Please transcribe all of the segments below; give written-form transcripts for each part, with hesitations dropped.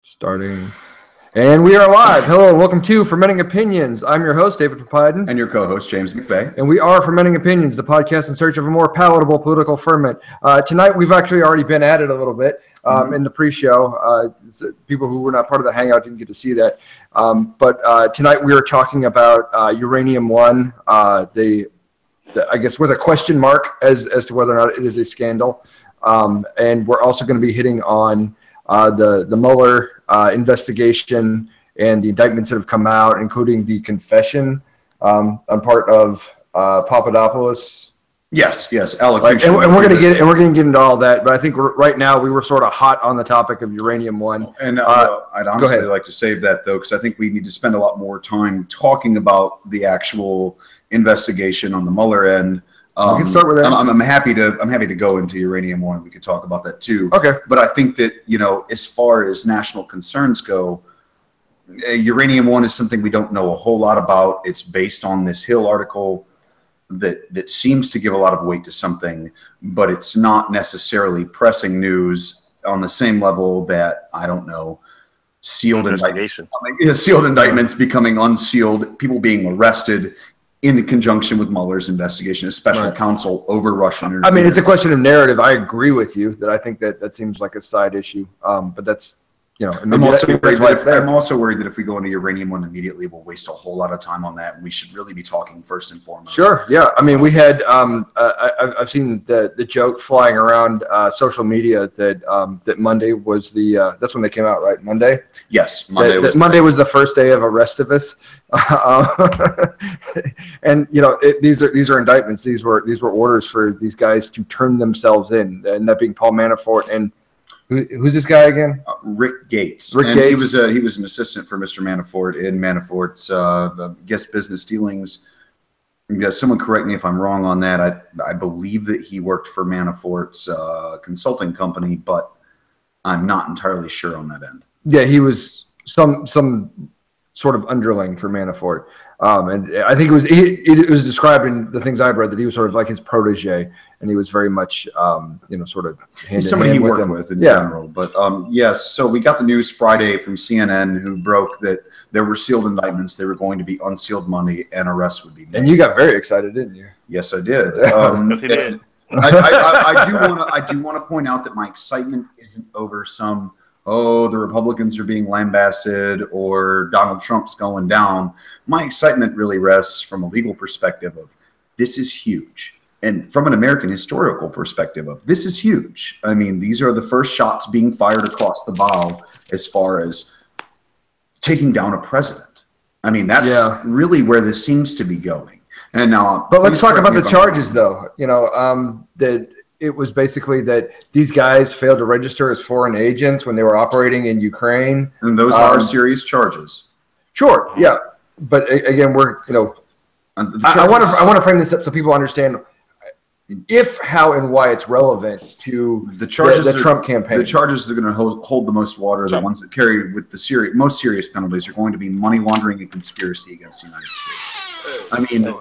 Starting. And we are live. Hello, and welcome to Fermenting Opinions. I'm your host, David Papadopoulos. And your co-host, James McVeigh. And we are Fermenting Opinions, the podcast in search of a more palatable political ferment. Tonight, we've actually already been at it a little bit in the pre-show. People who were not part of the Hangout didn't get to see that. But tonight, we are talking about Uranioum One, I guess with a question mark as to whether or not it is a scandal. And we're also going to be hitting on the Mueller investigation and the indictments that have come out, including the confession on part of Papadopoulos. Yes, allocution. Right? And we're going to get into all that. But I think right now we were sort of hot on the topic of Uranioum One. And I'd honestly like to save that though, because I think we need to spend a lot more time talking about the actual investigation on the Mueller end. We can start with that. I'm happy to go into Uranioum One. We could talk about that too. Okay. But I think that, as far as national concerns go, Uranioum One is something we don't know a whole lot about. It's based on this Hill article that seems to give a lot of weight to something, but it's not necessarily pressing news on the same level that, I don't know, sealed indictments becoming unsealed, people being arrested in conjunction with Mueller's investigation, as special counsel over Russian interference. I mean, it's a question of narrative. I agree with you that I think that seems like a side issue, but that's, I'm also worried that if we go into Uranioum One immediately, we'll waste a whole lot of time on that, and we should really be talking first and foremost. Sure, yeah. I mean, we had I've seen the joke flying around social media that Monday was that's when they came out, right? Monday. Yes, Monday was the first day of Arrestivus, and these are indictments. These were orders for these guys to turn themselves in, and that being Paul Manafort and. Who's this guy again? Rick Gates. Gates. He was an assistant for Mr. Manafort in Manafort's business dealings. Someone correct me if I'm wrong on that. I believe that he worked for Manafort's consulting company, but I'm not entirely sure on that end. Yeah, he was some sort of underling for Manafort. And I think it was described in the things I'd read that he was sort of like his protege, and he was very much, sort of somebody he worked with in general. But yes, so we got the news Friday from CNN, who broke that there were sealed indictments. They were going to be unsealed money, and arrests would be made. And you got very excited, didn't you? Yes, I did. I do want to point out that my excitement isn't over some. Oh, the Republicans are being lambasted or Donald Trump's going down. My excitement really rests from a legal perspective of this is huge. And from an American historical perspective of this is huge. I mean, these are the first shots being fired across the bow as far as taking down a president. I mean, that's really where this seems to be going. And now, but let's talk about the charges, though. That it was basically that these guys failed to register as foreign agents when they were operating in Ukraine. And those are serious charges. Sure, yeah. But again, I want to frame this up so people understand if, how, and why it's relevant to the Trump campaign. The charges that are going to hold the most water, the ones that carry with the most serious penalties, are going to be money laundering and conspiracy against the United States. I mean,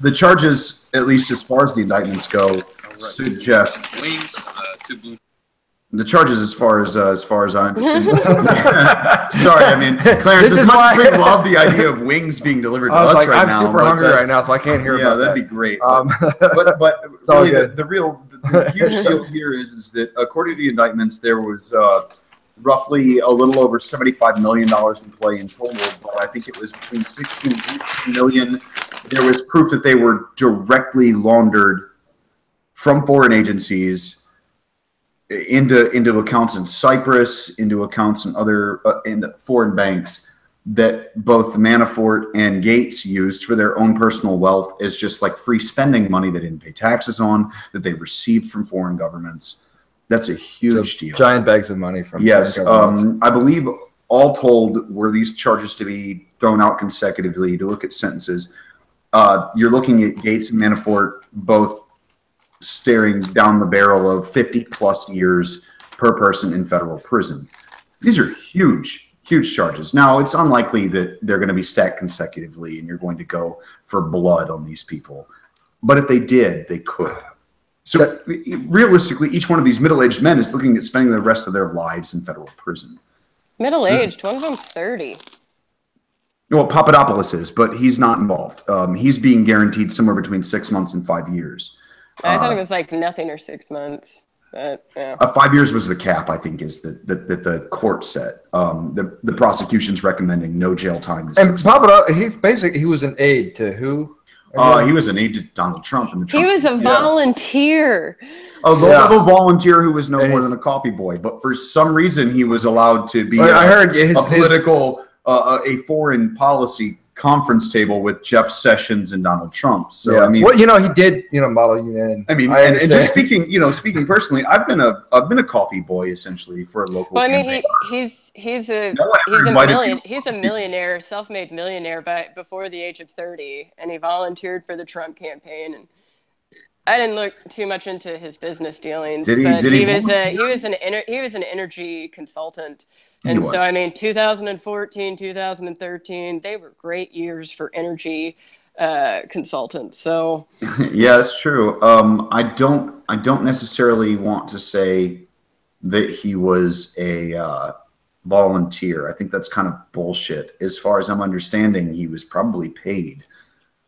the charges, at least as far as the indictments go, suggest the charges as far as I understand. Sorry, I mean, Clarence, as much as we love the idea of wings being delivered to us right now. I'm super hungry right now, so I can't hear about that. Yeah, that'd be great. But really, the huge deal here is that according to the indictments, there was roughly a little over $75 million in play in total, but I think it was between 16 and 18 million. There was proof that they were directly laundered from foreign agencies into accounts in Cyprus, into accounts in other in foreign banks that both Manafort and Gates used for their own personal wealth as just like free spending money they didn't pay taxes on, that they received from foreign governments. That's a huge deal. Giant bags of money from yes. I believe all told, were these charges to be thrown out consecutively, to look at sentences, you're looking at Gates and Manafort both staring down the barrel of 50-plus years per person in federal prison. These are huge, huge charges. Now, it's unlikely that they're going to be stacked consecutively and you're going to go for blood on these people. But if they did, they could. So realistically, each one of these middle-aged men is looking at spending the rest of their lives in federal prison. Middle-aged? One of them's 30. Well, Papadopoulos is, but he's not involved. He's being guaranteed somewhere between 6 months and 5 years. I thought it was like nothing or 6 months. But, yeah. 5 years was the cap, I think, is that the court set. The prosecution's recommending no jail time. And Papadopoulos, he was an aide to who? He was an aide to Donald Trump. He was a volunteer. A low-level volunteer who was no more than a coffee boy. But for some reason, he was allowed to be a foreign policy conference table with Jeff Sessions and Donald Trump. So I mean, well, he did, model you in. I mean, and just speaking personally, I've been a coffee boy essentially for a local. Well, I mean, he's a millionaire, self-made millionaire, before the age of 30, and he volunteered for the Trump campaign. And I didn't look too much into his business dealings, but he was an energy consultant. And so, I mean, 2014, 2013, they were great years for energy consultants. So yeah, that's true. I don't necessarily want to say that he was a volunteer. I think that's kind of bullshit. As far as I'm understanding, he was probably paid.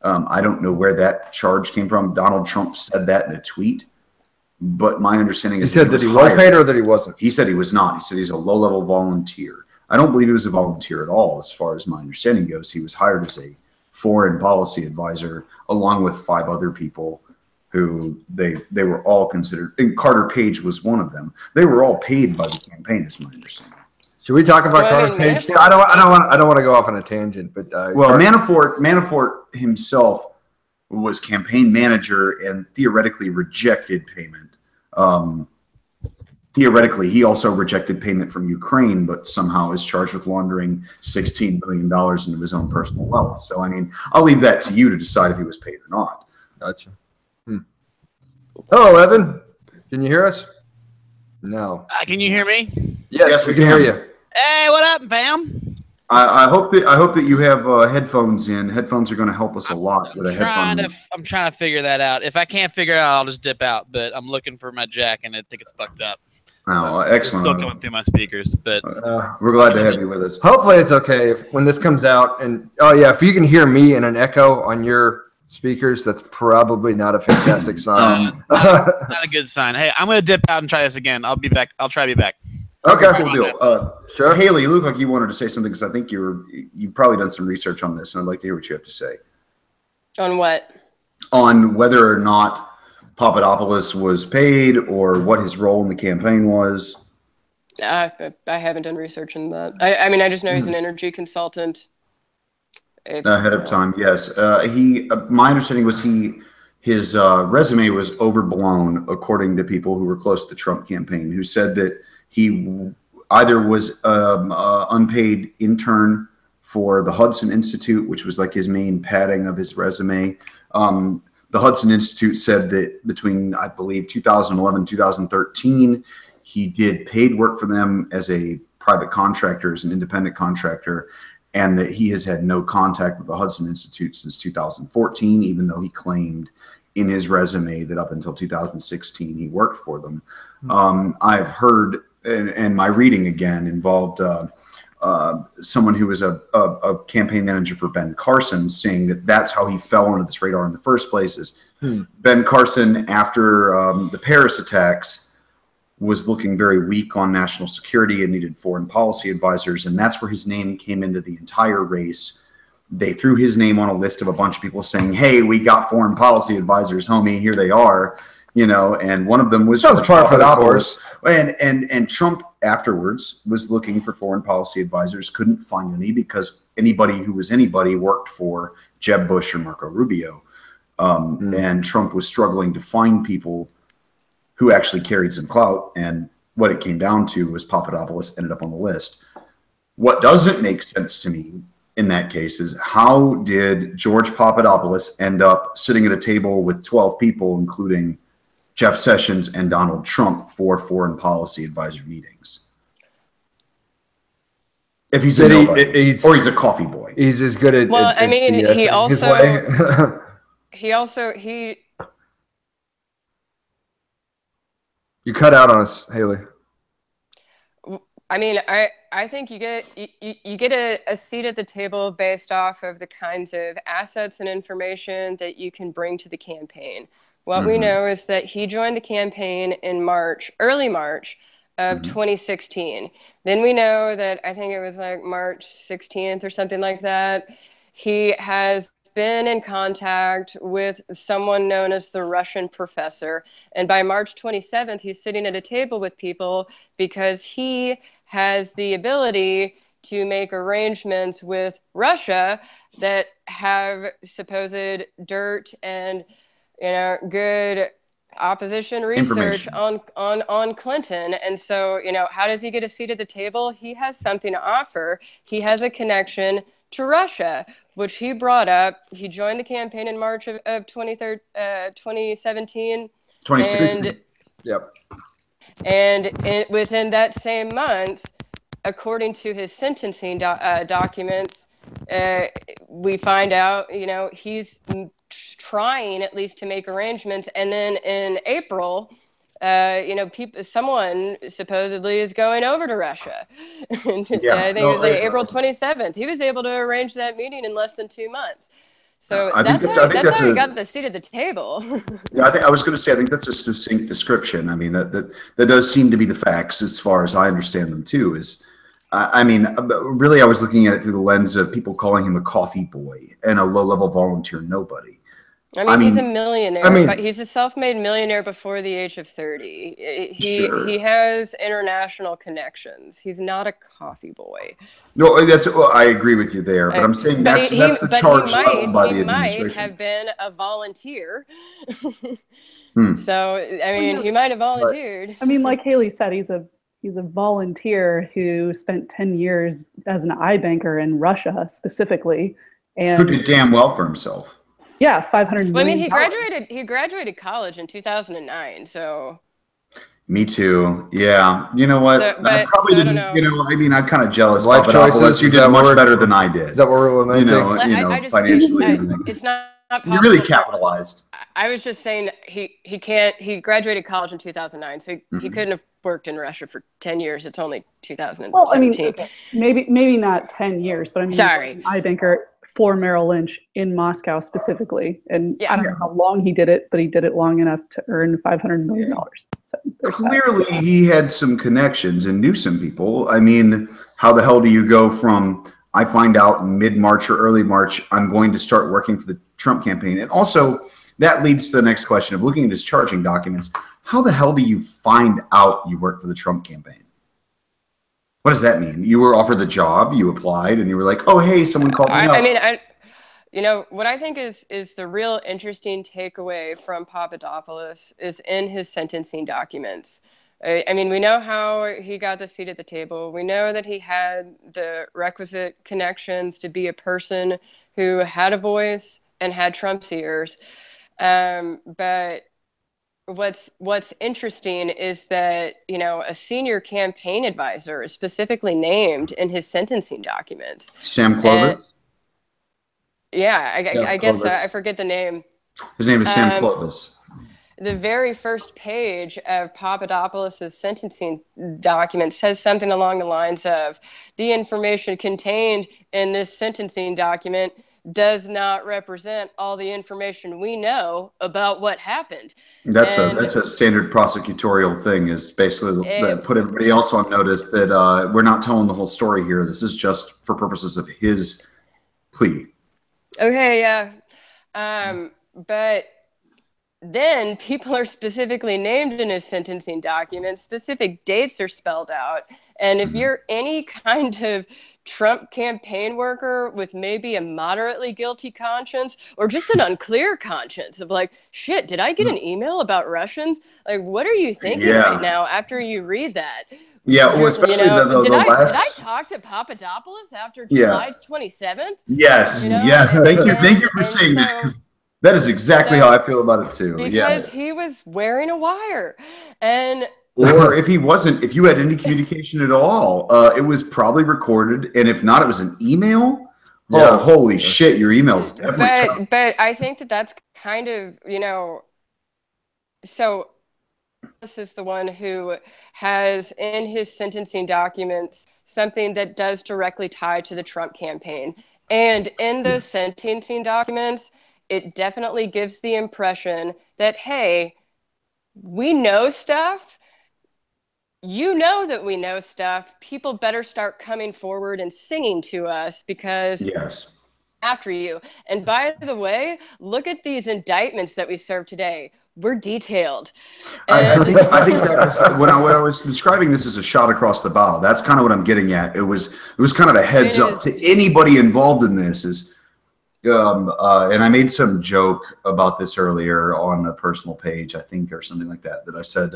I don't know where that charge came from. Donald Trump said that in a tweet. But my understanding is he said that he was paid or that he wasn't. He said he was not. He said he's a low-level volunteer. I don't believe he was a volunteer at all, as far as my understanding goes. He was hired as a foreign policy advisor, along with 5 other people who they were all considered. And Carter Page was one of them. They were all paid by the campaign, is my understanding. Should we talk about Carter Page? I don't want to go off on a tangent, but Manafort himself was campaign manager and theoretically rejected payment. Theoretically, he also rejected payment from Ukraine, but somehow is charged with laundering $16 billion into his own personal wealth. So, I mean, I'll leave that to you to decide if he was paid or not. Gotcha. Hello, Evan. Can you hear us? No. Can you hear me? Yes, we can hear you. Hey, what up, fam? I hope that you have headphones in. Headphones are going to help us a lot with a headphone. I'm trying to figure that out. If I can't figure it out, I'll just dip out. But I'm looking for my jack, and I think it's fucked up. Oh, excellent. It's still coming through my speakers, but we're glad to have you with us. Hopefully, it's okay when this comes out. And if you can hear me in an echo on your speakers, that's probably not a fantastic sign. Not a good sign. Hey, I'm going to dip out and try this again. I'll be back. I'll try to be back. Okay, cool deal. Sure. Haley, you look like you wanted to say something because I think you've probably done some research on this, and I'd like to hear what you have to say. On what? On whether or not Papadopoulos was paid or what his role in the campaign was. I haven't done research in that. I mean, I just know he's an energy consultant. Ahead of time, yes. My understanding was his resume was overblown, according to people who were close to the Trump campaign, who said that he either was unpaid intern for the Hudson Institute, which was like his main padding of his resume. The Hudson Institute said that between, I believe, 2011 and 2013, he did paid work for them as a private contractor, as an independent contractor, and that he has had no contact with the Hudson Institute since 2014, even though he claimed in his resume that up until 2016 he worked for them. I've heard, and my reading again involved someone who was a campaign manager for Ben Carson, saying that that's how he fell onto this radar in the first place. Is Ben Carson, after the Paris attacks, was looking very weak on national security and needed foreign policy advisors, and that's where his name came into the entire race. They threw his name on a list of a bunch of people saying, "Hey, we got foreign policy advisors, homie. Here they are." You know, and one of them was Papadopoulos. And Trump afterwards was looking for foreign policy advisors, couldn't find any because anybody who was anybody worked for Jeb Bush or Marco Rubio. And Trump was struggling to find people who actually carried some clout. And what it came down to was Papadopoulos ended up on the list. What doesn't make sense to me in that case is, how did George Papadopoulos end up sitting at a table with 12 people, including Jeff Sessions and Donald Trump, for foreign policy advisor meetings? If he's a nobody, or he's a coffee boy. He's as good at. Well, I mean, he also You cut out on us, Haley. I mean, I think you get a seat at the table based off of the kinds of assets and information that you can bring to the campaign. What we know is that he joined the campaign in early March of 2016. Then we know that I think it was like March 16th or something like that. He has been in contact with someone known as the Russian professor. And by March 27th, he's sitting at a table with people because he has the ability to make arrangements with Russia that have supposed dirt and good opposition research on Clinton. And so, how does he get a seat at the table? He has something to offer. He has a connection to Russia, which he brought up. He joined the campaign in March of 2017. 2016. Yep. And within that same month, according to his sentencing documents, we find out, he's trying at least to make arrangements. And then in April, someone supposedly is going over to Russia. I think it was like April 27th. He was able to arrange that meeting in less than 2 months. So that's how he got the seat at the table. Yeah, I was going to say, I think that's a succinct description. I mean, that does seem to be the facts as far as I understand them too. Really, I was looking at it through the lens of people calling him a coffee boy and a low-level volunteer nobody. I mean, he's a millionaire, but he's a self-made millionaire before the age of 30. He has international connections. He's not a coffee boy. No, I agree with you there, but I'm saying that's the charge level by the administration. He might have been a volunteer. So, he might have volunteered. Like Haley said, he's a volunteer who spent 10 years as an iBanker in Russia specifically, and who did damn well for himself. Yeah, $500 million. He graduated college in 2009. So. Me too. Yeah. You know what? I probably didn't. I'm kind of jealous. Life choices. You did much better than I did. Is that what we're lamenting? Financially. It's not. You really capitalized. I was just saying he can't. He graduated college in 2009, so he couldn't have worked in Russia for 10 years. It's only 2017. Well, maybe not 10 years, but sorry, iBanker for Merrill Lynch in Moscow specifically, and I don't know how long he did it, but he did it long enough to earn $500 million. So clearly, he had some connections and knew some people. How the hell do you go from I find out in mid-March or early March I'm going to start working for the Trump campaign? And also, that leads to the next question of looking at his charging documents. How the hell do you find out you work for the Trump campaign? What does that mean? You were offered the job, you applied, and you were like, oh, hey, someone called me up. What I think is the real interesting takeaway from Papadopoulos is in his sentencing documents. We know how he got the seat at the table. We know that he had the requisite connections to be a person who had a voice and had Trump's ears. But what's interesting is that, a senior campaign advisor is specifically named in his sentencing documents. Sam Clovis? I guess so. I forget the name. His name is Sam Clovis. The very first page of Papadopoulos' sentencing document says something along the lines of, the information contained in this sentencing document does not represent all the information we know about what happened. That's a standard prosecutorial thing, is basically put everybody else on notice that we're not telling the whole story here. This is just for purposes of his plea. Okay, yeah. But then people are specifically named in his sentencing documents. Specific dates are spelled out. And if you're any kind of Trump campaign worker with maybe a moderately guilty conscience or just an unclear conscience of like, shit, did I get an email about Russians? Like, what are you thinking right now after you read that? Yeah, well, especially did I talk to Papadopoulos after July 27th? Yes, yes. Thank you for saying that. That is exactly how I feel about it too. Because he was wearing a wire, and or if he wasn't, if you had any communication at all, it was probably recorded, and if not, it was an email. Yeah. Oh, holy shit! Your email's definitely. But I think that's kind of so. is the one who has in his sentencing documents something that does directly tie to the Trump campaign. And in those sentencing documents, it definitely gives the impression that, hey, we know stuff. You know that we know stuff. People better start coming forward and singing to us because after you. And by the way, look at these indictments that we served today. We're detailed. I think that was, when I was describing this as a shot across the bow, that's kind of what I'm getting at. It was kind of a heads up to anybody involved in this. And I made some joke about this earlier on a personal page, I think, or something like that. That I said,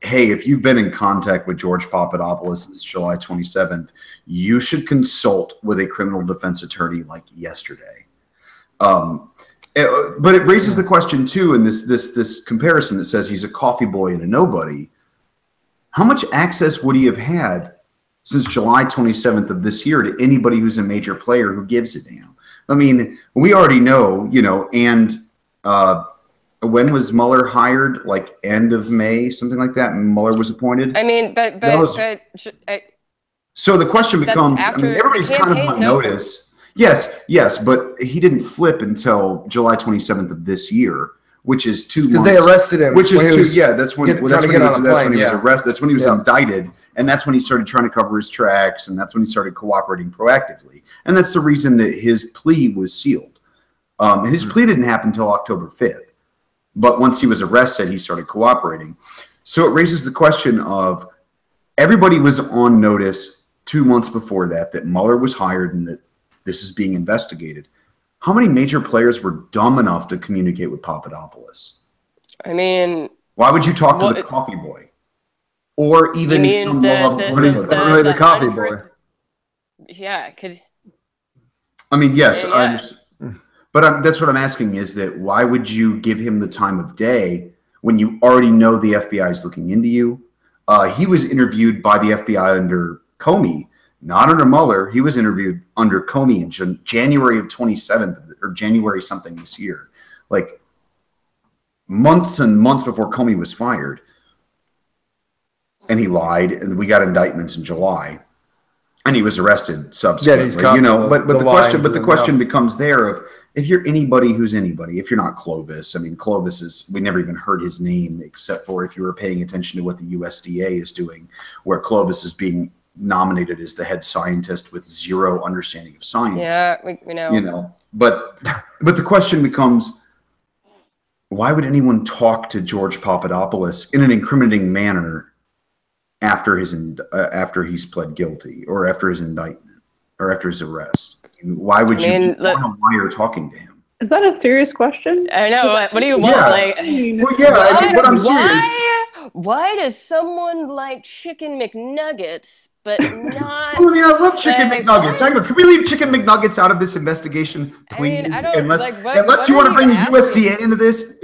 "Hey, if you've been in contact with George Papadopoulos since July 27th, you should consult with a criminal defense attorney like yesterday." But it raises the question too, in this comparison that says he's a coffee boy and a nobody. How much access would he have had since July 27th of this year to anybody who's a major player who gives a damn? I mean, we already know, and when was Mueller hired? Like end of May, something like that. And Mueller was appointed. I mean, so the question becomes: I mean, everybody's kind of on notice. Yes, but he didn't flip until July 27th of this year, which is 2 months. Because they arrested him. Which is that's when he was arrested. That's when he was indicted, and that's when he started trying to cover his tracks, and that's when he started cooperating proactively. And that's the reason that his plea was sealed. And his plea didn't happen until October 5th. But once he was arrested, he started cooperating. So it raises the question of everybody was on notice 2 months before that Mueller was hired and that this is being investigated. How many major players were dumb enough to communicate with Papadopoulos? I mean, why would you talk to the coffee boy, or even the coffee boy? Yeah, because I mean, yes, I understand. But that's what I'm asking: is that why would you give him the time of day when you already know the FBI is looking into you? He was interviewed by the FBI under Comey. Not under Mueller. He was interviewed under Comey in January of 27th or January something this year, like months and months before Comey was fired. And he lied, and we got indictments in July, and he was arrested subsequently. But the question becomes there of if you're anybody who's anybody. If you're not Clovis, I mean, Clovis we never even heard his name except for if you were paying attention to what the USDA is doing, where Clovis is being nominated as the head scientist with zero understanding of science. Yeah, we know. But the question becomes, why would anyone talk to George Papadopoulos in an incriminating manner after he's pled guilty, or after his indictment, or after his arrest? I mean, why would you want why you're talking to him? Is that a serious question? I know. What do you want? But I'm serious. Why does someone like chicken McNuggets, but not? I love chicken McNuggets. Hang on, can we leave chicken McNuggets out of this investigation, please? Unless you want to bring the USDA into this.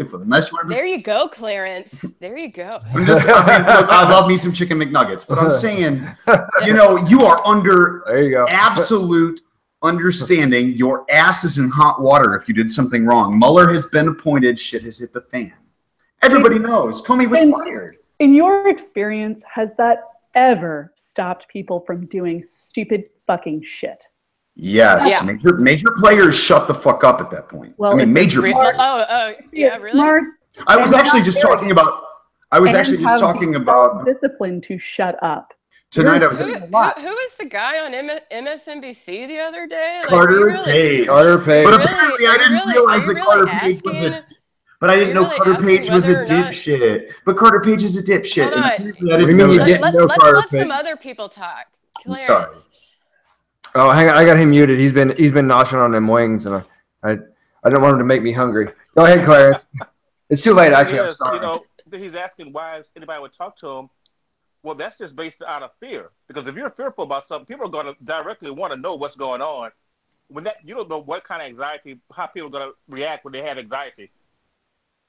There you go, Clarence. There you go. Look, I love me some chicken McNuggets, but I'm saying, you are under absolute understanding. Your ass is in hot water if you did something wrong. Mueller has been appointed. Shit has hit the fan. Everybody knows Comey was fired. In your experience, has that ever stopped people from doing stupid fucking shit? Yes. Yeah. Major players shut the fuck up at that point. Well, I mean, major players. Yeah, really? Smart, I was actually just talking about. Discipline to shut up. Tonight I was. Who was the guy on MSNBC the other day? Carter Page. Carter Page. But apparently, I didn't realize that Carter Page was a. But I didn't know Carter Page was a dipshit. But Carter Page is a dipshit. Let some other people talk. I'm sorry. Oh, hang on. I got him muted. He's been noshing on them wings, and I didn't want him to make me hungry. Go ahead, Clarence. It's too late. Actually, I'm sorry. He's asking why anybody would talk to him. Well, that's just based out of fear. Because if you're fearful about something, people are going to directly want to know what's going on. You don't know what kind of anxiety, how people are going to react when they have anxiety.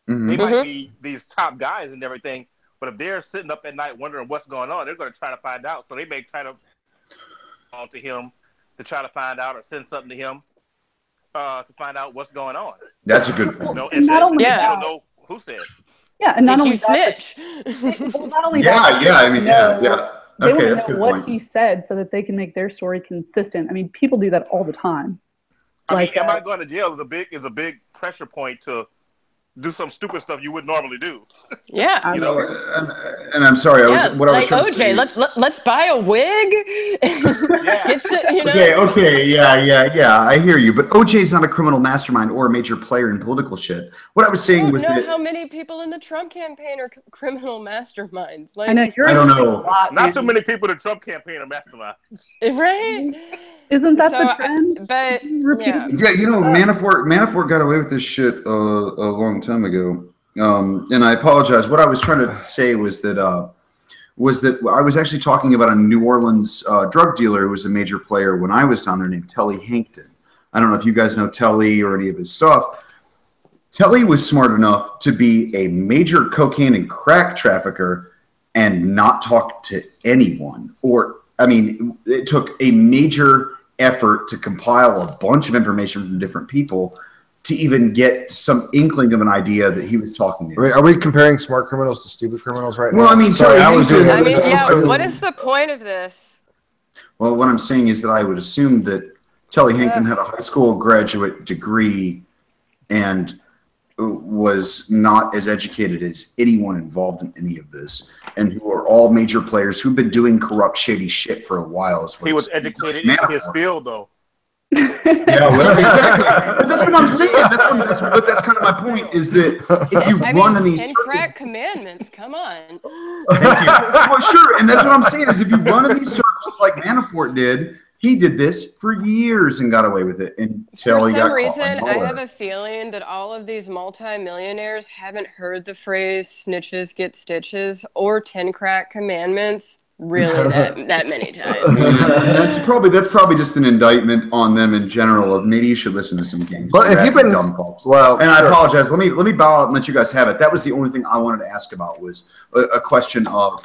Mm-hmm. They might be these top guys and everything, but if they're sitting up at night wondering what's going on, they're going to try to find out. So they may try to call to him to try to find out, or send something to him to find out what's going on. That's a good point. And not only I don't know who said. Yeah, and not Did only you snitch? well, not only Yeah, that, yeah. I mean, yeah. They Okay, want that's to a know good what point. he said so that they can make their story consistent. I mean, people do that all the time. I mean, am I going to jail is a big pressure point to do some stupid stuff you would normally do. Yeah, You know, and I'm sorry. I was trying to say. Let's buy a wig. Yeah. Okay, yeah. I hear you, but OJ's not a criminal mastermind or a major player in political shit. What I was saying was that how many people in the Trump campaign are criminal masterminds. Like, I know I don't know. Not too many people in the Trump campaign are masterminds. Right? Isn't that the trend? But yeah, you know, Manafort got away with this shit a long time ago. And I apologize. What I was trying to say was that I was actually talking about a New Orleans drug dealer who was a major player when I was down there named Telly Hankton. I don't know if you guys know Telly or any of his stuff. Telly was smart enough to be a major cocaine and crack trafficker and not talk to anyone. It took a major effort to compile a bunch of information from different people to even get some inkling of an idea that he was talking to. Are we comparing smart criminals to stupid criminals right now? Well, I mean, what is the point of this? Well, what I'm saying is that I would assume that Telly Hankton had a high school graduate degree and was not as educated as anyone involved in any of this, and who are all major players who've been doing corrupt, shady shit for a while. He was educated in his field, though. Yeah, well, exactly. But that's what I'm saying. That's kind of my point. Is that if you run in these crack commandments, come on. Thank you. Well, sure, and that's what I'm saying. Is if you run in these circles like Manafort did, he did this for years and got away with it until he got caught. For some reason, I have a feeling that all of these multimillionaires haven't heard the phrase "snitches get stitches" or 10 crack commandments really that many times. That's probably just an indictment on them in general of maybe you should listen to some games. But if you've been dumb folks, and I apologize. Let me bow out and let you guys have it. That was the only thing I wanted to ask about was a question of,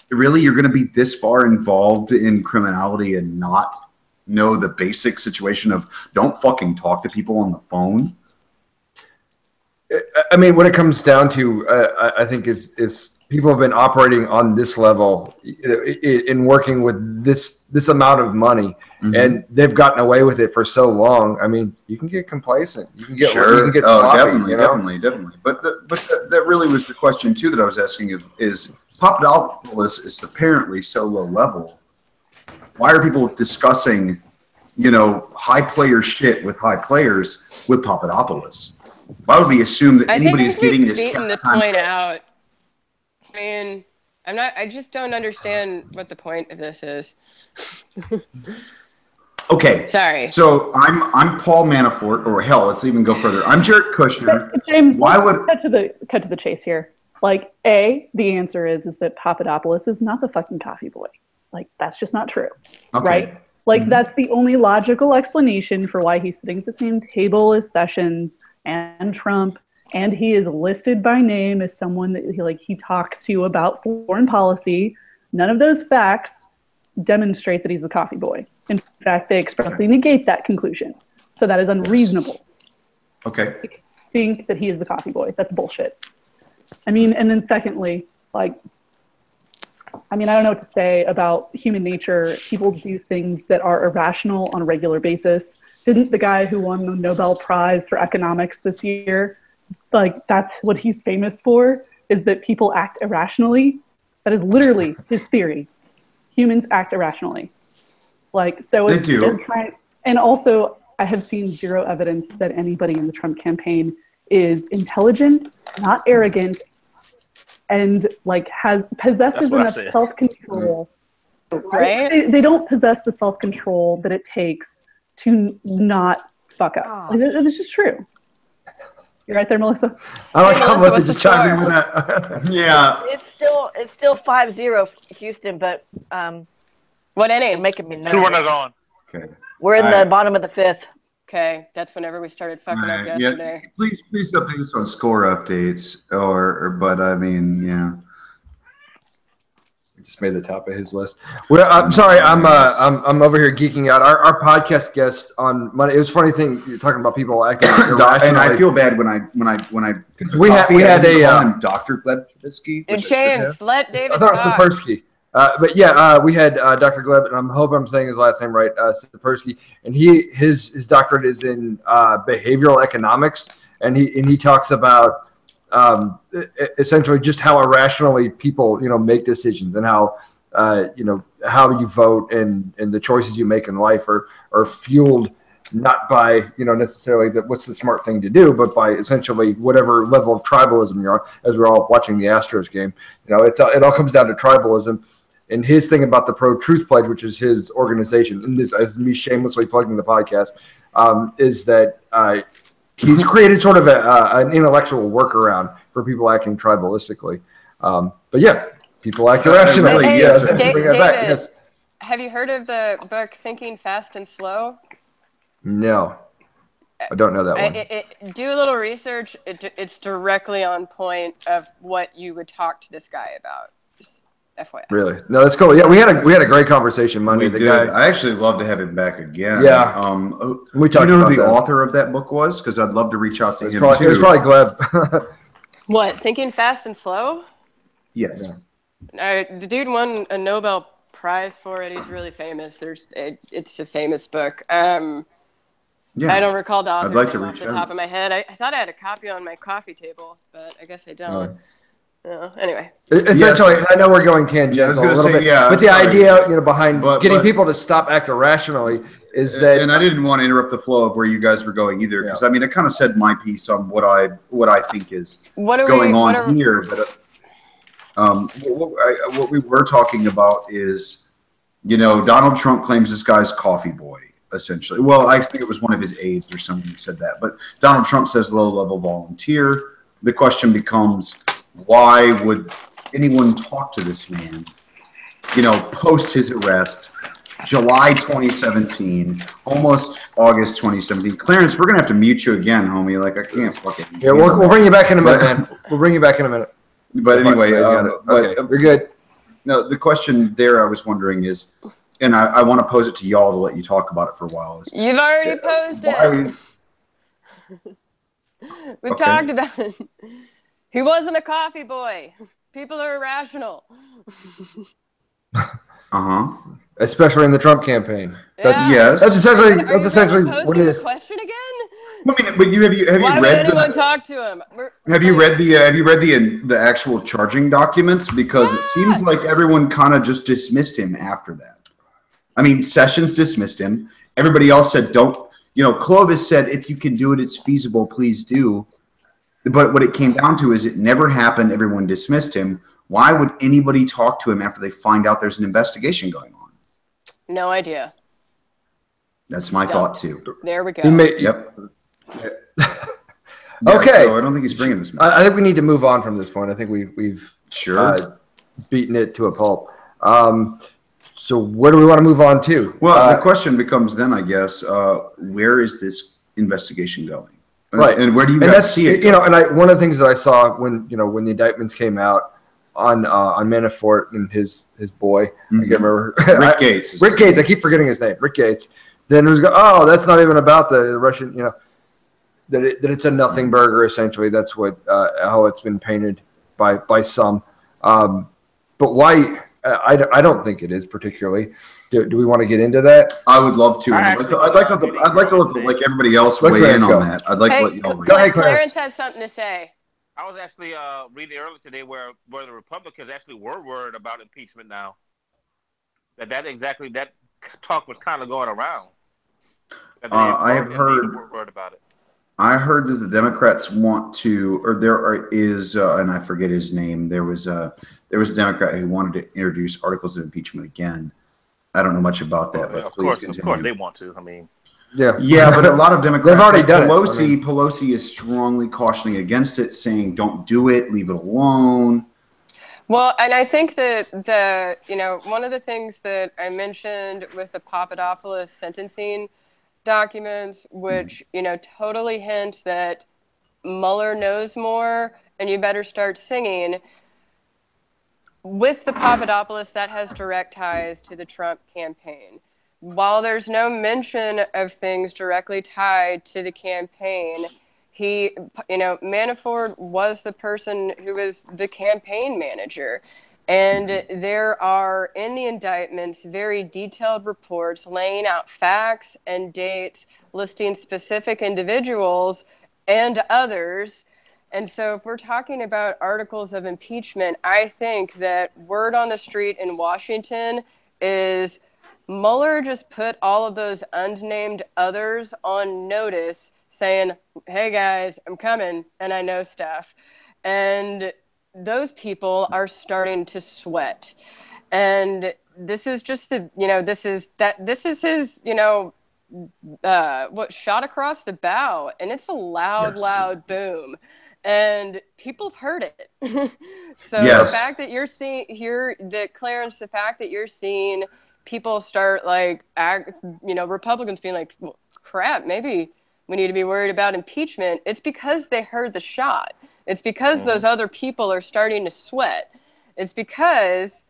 really you're going to be this far involved in criminality and not know the basic situation of don't fucking talk to people on the phone. I mean, what it comes down to, I think, is people have been operating on this level in working with this amount of money, and they've gotten away with it for so long. I mean, you can get complacent. You can get sloppy. Definitely. But that really was the question too that I was asking is Papadopoulos is apparently so low level. Why are people discussing, high player shit with high players with Papadopoulos? Why would we assume that anybody's getting this point out? I mean, I just don't understand what the point of this is. Okay. Sorry. So I'm Paul Manafort, or hell, let's even go further. I'm Jared Kushner. James, cut to the chase here. Like, the answer is that Papadopoulos is not the fucking coffee boy. Like, that's just not true. Okay. Right? Like, that's the only logical explanation for why he's sitting at the same table as Sessions and Trump, and he is listed by name as someone that he talks to about foreign policy. None of those facts demonstrate that he's the coffee boy. In fact, they expressly negate that conclusion. So that is unreasonable. Okay. I think that he is the coffee boy. That's bullshit. I mean, and then secondly, I don't know what to say about human nature. People do things that are irrational on a regular basis. Didn't the guy who won the Nobel Prize for economics this year, that's what he's famous for, is that people act irrationally? That is literally his theory. Humans act irrationally. They do. And also, I have seen zero evidence that anybody in the Trump campaign is intelligent, not arrogant, and possesses enough self-control. Right? They don't possess the self-control that it takes to not fuck up. It's just true. You're right there, Melissa. I like how Melissa just chimed in with that. Yeah. It's still 5-0 Houston, but what inning? Making me nervous. 2 runners on. Okay. We're in the bottom of the 5th. Okay, that's whenever we started fucking up yesterday. Yeah. Please update us on score updates, but I mean, yeah. just made the top of his list. Well, I'm sorry, I'm over here geeking out. Our podcast guest on Monday. It was a funny thing you're talking about people acting irrationally. And I feel bad when I we had a Dr. Gleb Trubisky. James, let David I thought it was Sapersky. But yeah, we had Dr. Gleb, and I hope I'm saying his last name right, Sapersky, and his doctorate is in behavioral economics, and he talks about essentially just how irrationally people make decisions, and how how you vote and the choices you make in life are fueled not by necessarily what's the smart thing to do, but by essentially whatever level of tribalism you're on. As we're all watching the Astros game, it all comes down to tribalism. And his thing about the Pro Truth Pledge, which is his organization, and this is me shamelessly plugging the podcast, is that he's created sort of an intellectual workaround for people acting tribalistically. But yeah, people act irrationally. Hey, yes, David, yes. Have you heard of the book Thinking Fast and Slow? No, I don't know that one. Do a little research. It's directly on point of what you would talk to this guy about. Just FYI. Really? No, that's cool. Yeah, we had a great conversation Monday. We did. I actually love to have him back again. Yeah. We do you know who the author of that book was? Because I'd love to reach out to him too. It was probably Gleb. What? Thinking Fast and Slow? Yes. Yeah. The dude won a Nobel Prize for it. He's really famous. It's a famous book. Yeah, I don't recall the author name off the top of my head. I thought I had a copy on my coffee table, but I guess I don't. Anyway. Essentially, I know we're going tangential a little bit, but the idea behind getting people to stop acting irrationally is that. And I didn't want to interrupt the flow of where you guys were going either, because I mean, I kind of said my piece on what I think is going on here, but what we were talking about is, Donald Trump claims this guy's coffee boy. Essentially, well, I think it was one of his aides or someone who said that. But Donald Trump says low-level volunteer. The question becomes, why would anyone talk to this man? Post his arrest, July 2017, almost August 2017. Clarence, we're gonna have to mute you again, homie. Like I can't fucking. Yeah, we'll bring you back in a minute, man. We'll bring you back in a minute. But anyway, okay, you're good. No, the question there I was wondering is. And I want to pose it to y'all to let you talk about it for a while. You've already posed it. We talked about it. He wasn't a coffee boy. People are irrational. Especially in the Trump campaign. That's That's essentially what it is. Question again? I mean, but have you Why read? Would anyone talk to him? Have you read the actual charging documents? Because it seems like everyone kind of just dismissed him after that. I mean, Sessions dismissed him. Everybody else said, don't. Clovis said, if you can do it, it's feasible, please do. But what it came down to is it never happened. Everyone dismissed him. Why would anybody talk to him after they find out there's an investigation going on? No idea. That's my thought, too. There we go. Yep. Okay. So I don't think he's bringing this. I think we need to move on from this point. I think we've beaten it to a pulp. So where do we want to move on to? Well, the question becomes then, I guess, where is this investigation going? Right. And where do you guys see it? And one of the things that I saw when the indictments came out on Manafort and his boy, I can't remember. Rick Gates. Rick Gates. I keep forgetting his name. Rick Gates. Then it was that's not even about the Russian. That it's a nothing burger essentially. That's what how it's been painted by some. But why? I don't think it is particularly. Do we want to get into that? I would love to. I'd like to let everybody else weigh in on that. I'd like to let y'all. Go ahead, Clarence has something to say. I was actually reading earlier today where the Republicans actually were worried about impeachment now. That talk was kind of going around. I have heard. Worried about it. I heard that the Democrats want to, or there is, and I forget his name. There was a Democrat who wanted to introduce articles of impeachment again. I don't know much about that, but of course they want to. I mean, yeah, but a lot of Democrats, they've already done it. Pelosi is strongly cautioning against it, saying don't do it, leave it alone. Well, and I think that one of the things that I mentioned with the Papadopoulos sentencing documents, which totally hint that Mueller knows more and you better start singing. with the Papadopoulos, that has direct ties to the Trump campaign. While there's no mention of things directly tied to the campaign, Manafort was the person who was the campaign manager. And there are, in the indictments, very detailed reports laying out facts and dates, listing specific individuals and others. And so if we're talking about articles of impeachment, I think that word on the street in Washington is Mueller just put all of those unnamed others on notice saying, hey guys, I'm coming and I know stuff. And those people are starting to sweat. And this is just this is his, shot across the bow. And it's a loud boom. And people have heard it. So the fact that you're seeing here, Clarence, the fact that you're seeing people start Republicans being like, well, crap, maybe we need to be worried about impeachment. It's because they heard the shot. It's because those other people are starting to sweat. It's because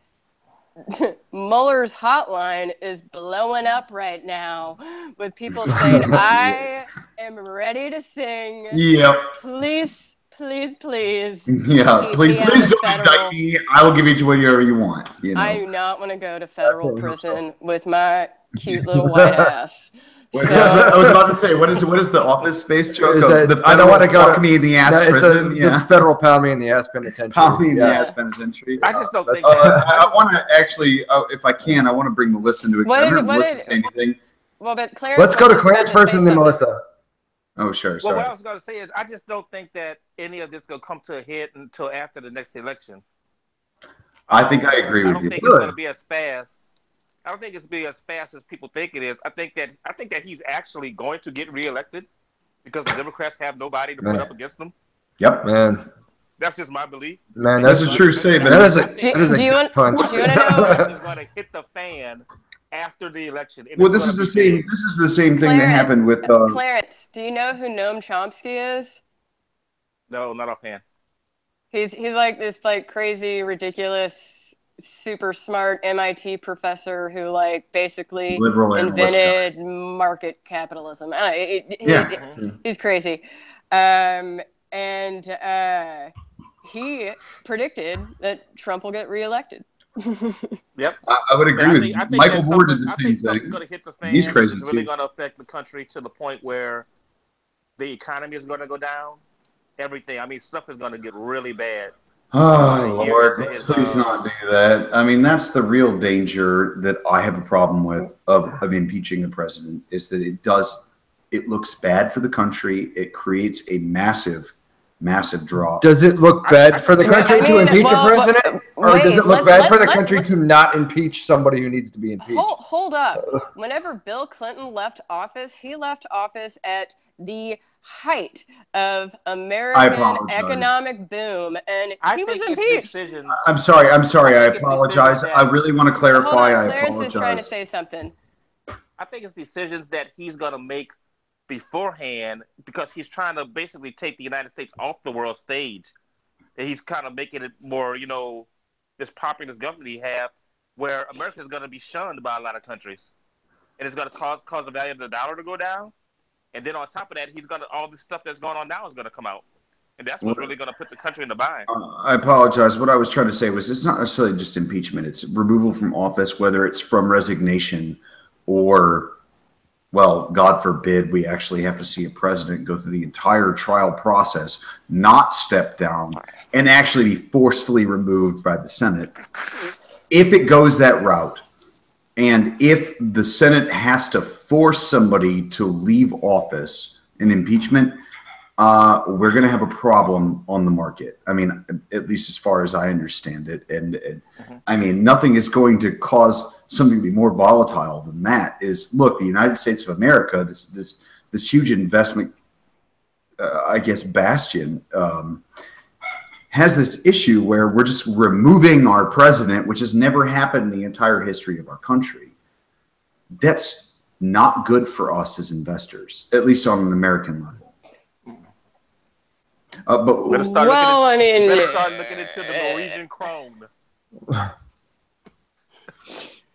Mueller's hotline is blowing up right now with people saying, I am ready to sing. Yep. Please. Yeah, please don't indict me. I will give you whatever you want. I do not want to go to federal prison with my cute little white ass. I was about to say, what is the Office Space joke? I don't want to go fuck me in the ass prison. The federal pound me in the ass penitentiary. Pound me in the ass penitentiary. I just don't think. I want to actually, if I can, I want to bring Melissa into it. I heard Melissa say anything. Well, but Clarence. Let's go to Clarence first and then Melissa. Oh, sure. Sorry. Well, what I was going to say is, I just don't think that any of this will come to a head until after the next election. I think I agree with you. I don't think it's going to be as fast. I don't think it's be as fast as people think it is. I think that he's actually going to get reelected because the Democrats have nobody to put up against them. Yep, man. That's just my belief. Man, that's a true statement. Do you want to know? It's going to hit the fan after the election. Well, this is the same thing that happened with Clarence. Do you know who Gnome Chomsky is? No, not offhand. He's like this crazy, ridiculous, super smart MIT professor who basically invented market capitalism. He's crazy, and he predicted that Trump will get reelected. Yep, I would agree with you. Michael Moore did the same thing. Going to hit the fan. He's crazy. It's really going to affect the country to the point where the economy is going to go down. Everything. I mean, stuff is going to get really bad. Oh Lord, please not do that. I mean, that's the real danger that I have a problem with of impeaching the president, is that it looks bad for the country. It creates a massive drop. Does it look bad for the country to impeach a president? Or does it look bad for the country to not impeach somebody who needs to be impeached? Hold up. Whenever Bill Clinton left office, he left office at the height of American economic boom, and he was impeached. I'm sorry. I apologize. I really want to clarify. I Clarence apologize. is trying to say something. I think it's decisions that he's going to make beforehand, because he's trying to basically take the United States off the world stage. And he's kind of making it more, this populist government he have, where America is going to be shunned by a lot of countries, and it's going to cause the value of the dollar to go down. And then on top of that, all this stuff that's going on now is going to come out. And that's what's really going to put the country in the bind. I apologize. What I was trying to say was, it's not necessarily just impeachment. It's removal from office, whether it's from resignation or, well, God forbid, we actually have to see a president go through the entire trial process, not step down, and actually be forcefully removed by the Senate. If it goes that route, and if the Senate has to force somebody to leave office in impeachment, we're going to have a problem on the market. I mean, at least as far as I understand it. And I mean, nothing is going to cause something to be more volatile than that. Is, look, the United States of America, this huge investment, I guess, bastion, has this issue where we're just removing our president, which has never happened in the entire history of our country. That's not good for us as investors, at least on an American level. Better start looking into the Norwegian krone.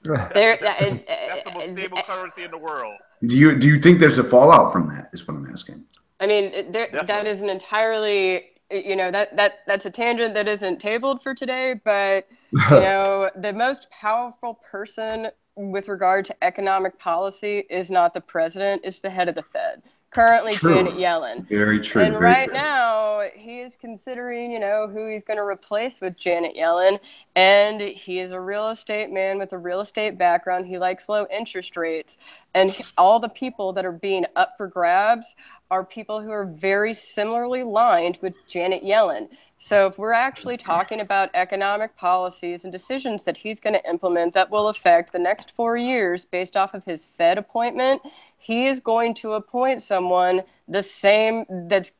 That's the most stable currency in the world. Do you think there's a fallout from that? Is what I'm asking. I mean, that is an entirely, that's a tangent that isn't tabled for today. But the most powerful person with regard to economic policy is not the president; it's the head of the Fed. Currently, true. Janet Yellen. Very true. And very right true. now, he is considering, who he's going to replace with Janet Yellen. And he is a real estate man with a real estate background. He likes low interest rates. And all the people that are being up for grabs are people who are very similarly lined with Janet Yellen. So if we're actually talking about economic policies and decisions that he's going to implement that will affect the next 4 years based off of his Fed appointment, he is going to appoint someone that's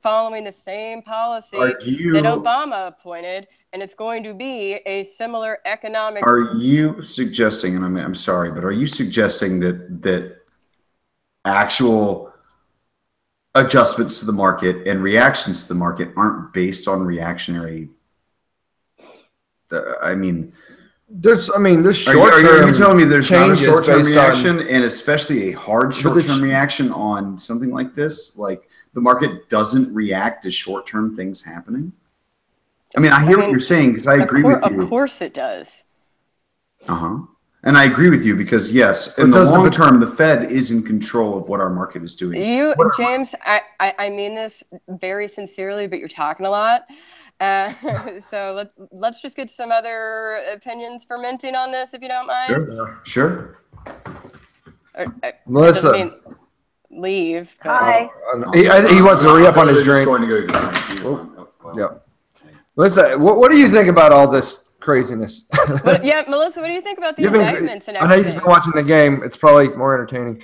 following the same policy that Obama appointed, and it's going to be a similar economic. Are you suggesting, and I'm sorry, but are you suggesting that actual adjustments to the market and reactions to the market aren't based on reactionary? There's short term. Are you telling me there's not a short term reaction, and especially a hard short term reaction on something like this? Like the market doesn't react to short term things happening. I hear what you're saying because I agree with you. Of course, it does. And I agree with you because yes, in the long term, the Fed is in control of what our market is doing. James, I mean this very sincerely, but you're talking a lot. So let's just get some other opinions fermenting on this, if you don't mind. Sure. Melissa, leave. Hi. He wants to re-up on his drink. Going to go. Yeah. Melissa, what do you think about all this craziness? Melissa, what do you think about the indictments and everything? I know you've just been watching the game. It's probably more entertaining.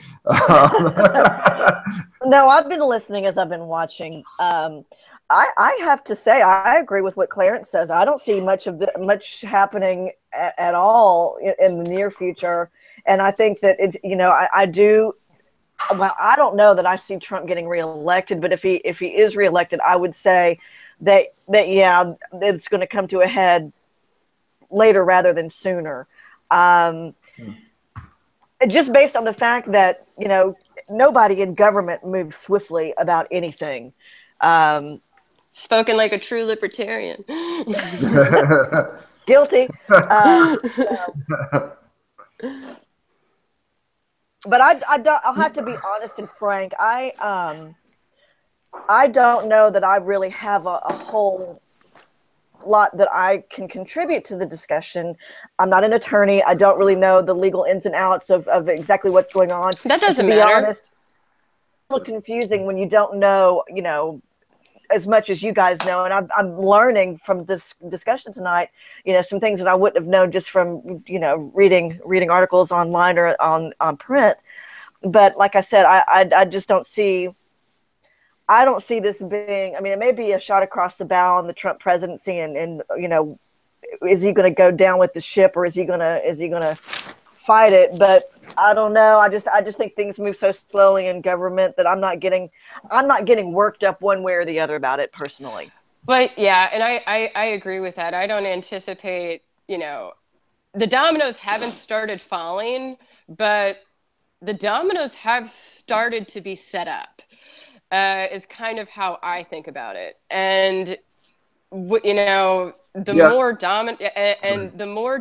No, I've been listening as I've been watching. I have to say, I agree with what Clarence says. I don't see much happening at all in the near future, and I think that I do. Well, I don't know that I see Trump getting reelected, but if he is reelected, I would say that it's going to come to a head later rather than sooner. Just based on the fact that nobody in government moves swiftly about anything. Spoken like a true libertarian. Guilty. But I'll have to be honest and frank. I don't know that I really have a whole lot that I can contribute to the discussion. I'm not an attorney. I don't really know the legal ins and outs of exactly what's going on. That doesn't matter. To be honest, it's a little confusing when you don't know, as much as you guys know. And I'm learning from this discussion tonight, some things that I wouldn't have known just from, reading articles online or on print. But like I said, I just don't see. I don't see this being. It may be a shot across the bow on the Trump presidency, and is he going to go down with the ship, or is he going to fight it? But I don't know. I just think things move so slowly in government that I'm not getting worked up one way or the other about it personally. But yeah, and I agree with that. I don't anticipate. The dominoes haven't started falling, but the dominoes have started to be set up. Is kind of how I think about it. And the more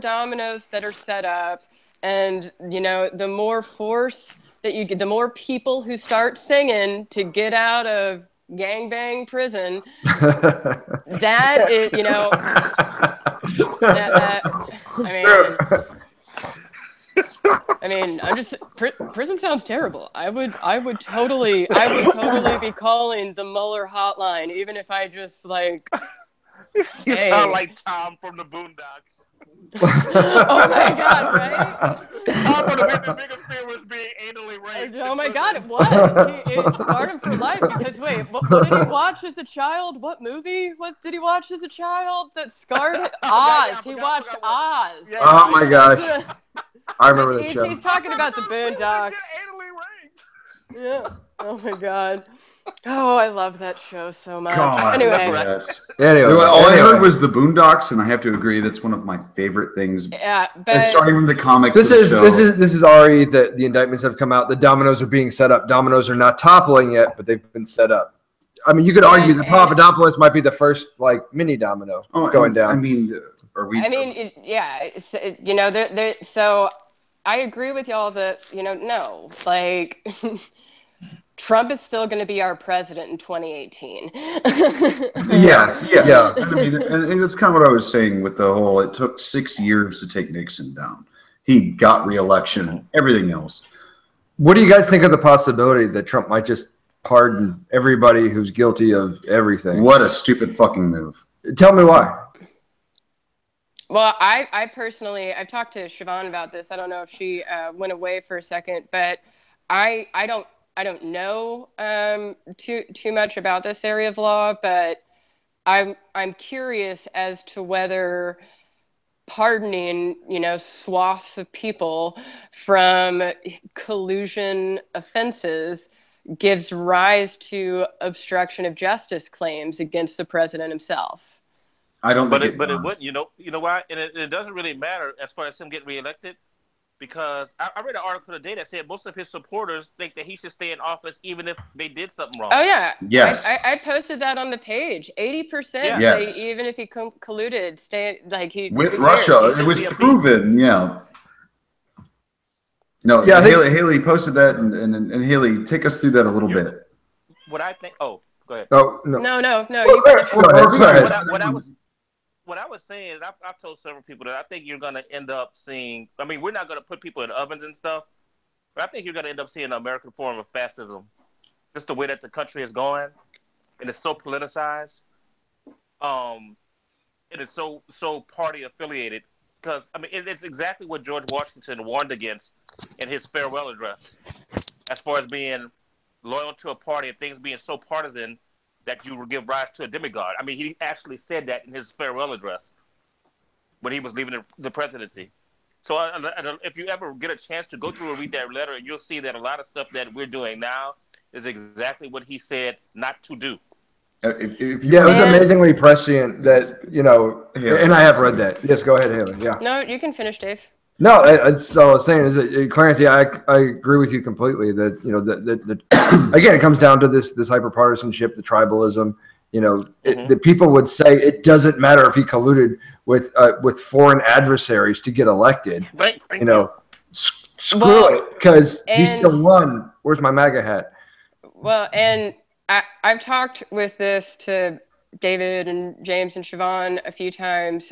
dominoes that are set up, and the more force that you get, the more people who start singing to get out of gangbang prison. That is, prison sounds terrible. I would totally be calling the Mueller hotline, even if I just You sound like Tom from the Boondocks. Oh my God, right? Tom would have been the biggest fear was being anally raped. Oh my God, it was. It scarred him for life because what did he watch as a child? What movie? What did he watch as a child that scarred him? Oz. He watched Oz. Yeah, oh my gosh. I remember that show. He's talking about the Boondocks. Yeah. Oh my God. Oh, I love that show so much. God, anyway, all I heard was the Boondocks, and I have to agree that's one of my favorite things. Yeah, but starting from the comics. This is already the indictments have come out. The dominoes are being set up. Dominoes are not toppling yet, but they've been set up. I mean, you could argue that Papadopoulos might be the first mini domino going down. I mean, are we? I mean, you know, so I agree with y'all that no, like. Trump is still going to be our president in 2018. Yes. Yeah. I mean, and that's kind of what I was saying with the whole, it took 6 years to take Nixon down. He got re-election and everything else. What do you guys think of the possibility that Trump might just pardon everybody who's guilty of everything? What a stupid fucking move. Tell me why. Well, I personally, I've talked to Siobhan about this. I don't know if she went away for a second, but I don't know too much about this area of law, but I'm curious as to whether pardoning, swaths of people from collusion offenses gives rise to obstruction of justice claims against the president himself. I don't. But it wouldn't. You know why? And it doesn't really matter as far as him getting reelected. Because I read an article today that said most of his supporters think that he should stay in office even if they did something wrong. Oh, yeah. Yes. I posted that on the page. 80% yes. say even if he colluded, with Russia. It was proven, yeah. No, yeah, Haley posted that, and Haley, take us through that a little bit. What I think, go ahead. Oh, no. No. Go ahead. What I was saying is I've told several people that I think you're going to end up seeing, I mean, we're not going to put people in ovens and stuff, but I think you're going to end up seeing an American form of fascism. Just the way that the country is going, and it's so politicized. It is so party affiliated. Because, I mean, it's exactly what George Washington warned against in his farewell address, as far as being loyal to a party and things being so partisan that you will give rise to a demigod. I mean, he actually said that in his farewell address when he was leaving the presidency. So if you ever get a chance to go through and read that letter, you'll see that a lot of stuff that we're doing now is exactly what he said not to do. It was amazingly prescient that, and I have read that. Yes, go ahead, Haley. Yeah. No, you can finish, Dave. No, that's all I was saying is that, Clarence, I agree with you completely that, that again, it comes down to this hyper-partisanship, the tribalism, the people would say it doesn't matter if he colluded with foreign adversaries to get elected, screw it, because he still won. Where's my MAGA hat? Well, and I've talked with this to David and James and Siobhan a few times,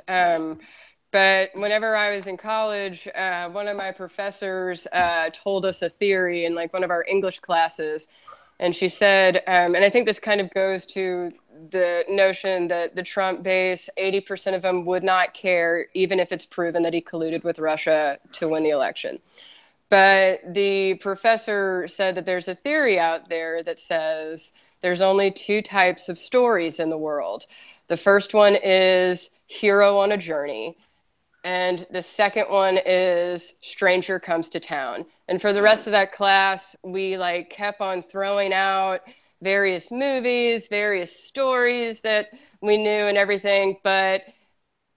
but whenever I was in college, one of my professors told us a theory in one of our English classes. And she said, and I think this kind of goes to the notion that the Trump base, 80% of them would not care, even if it's proven that he colluded with Russia to win the election. But the professor said that there's a theory out there that says there's only two types of stories in the world. The first one is hero on a journey. And the second one is stranger comes to town. And for the rest of that class, we kept on throwing out various movies, various stories that we knew and everything. But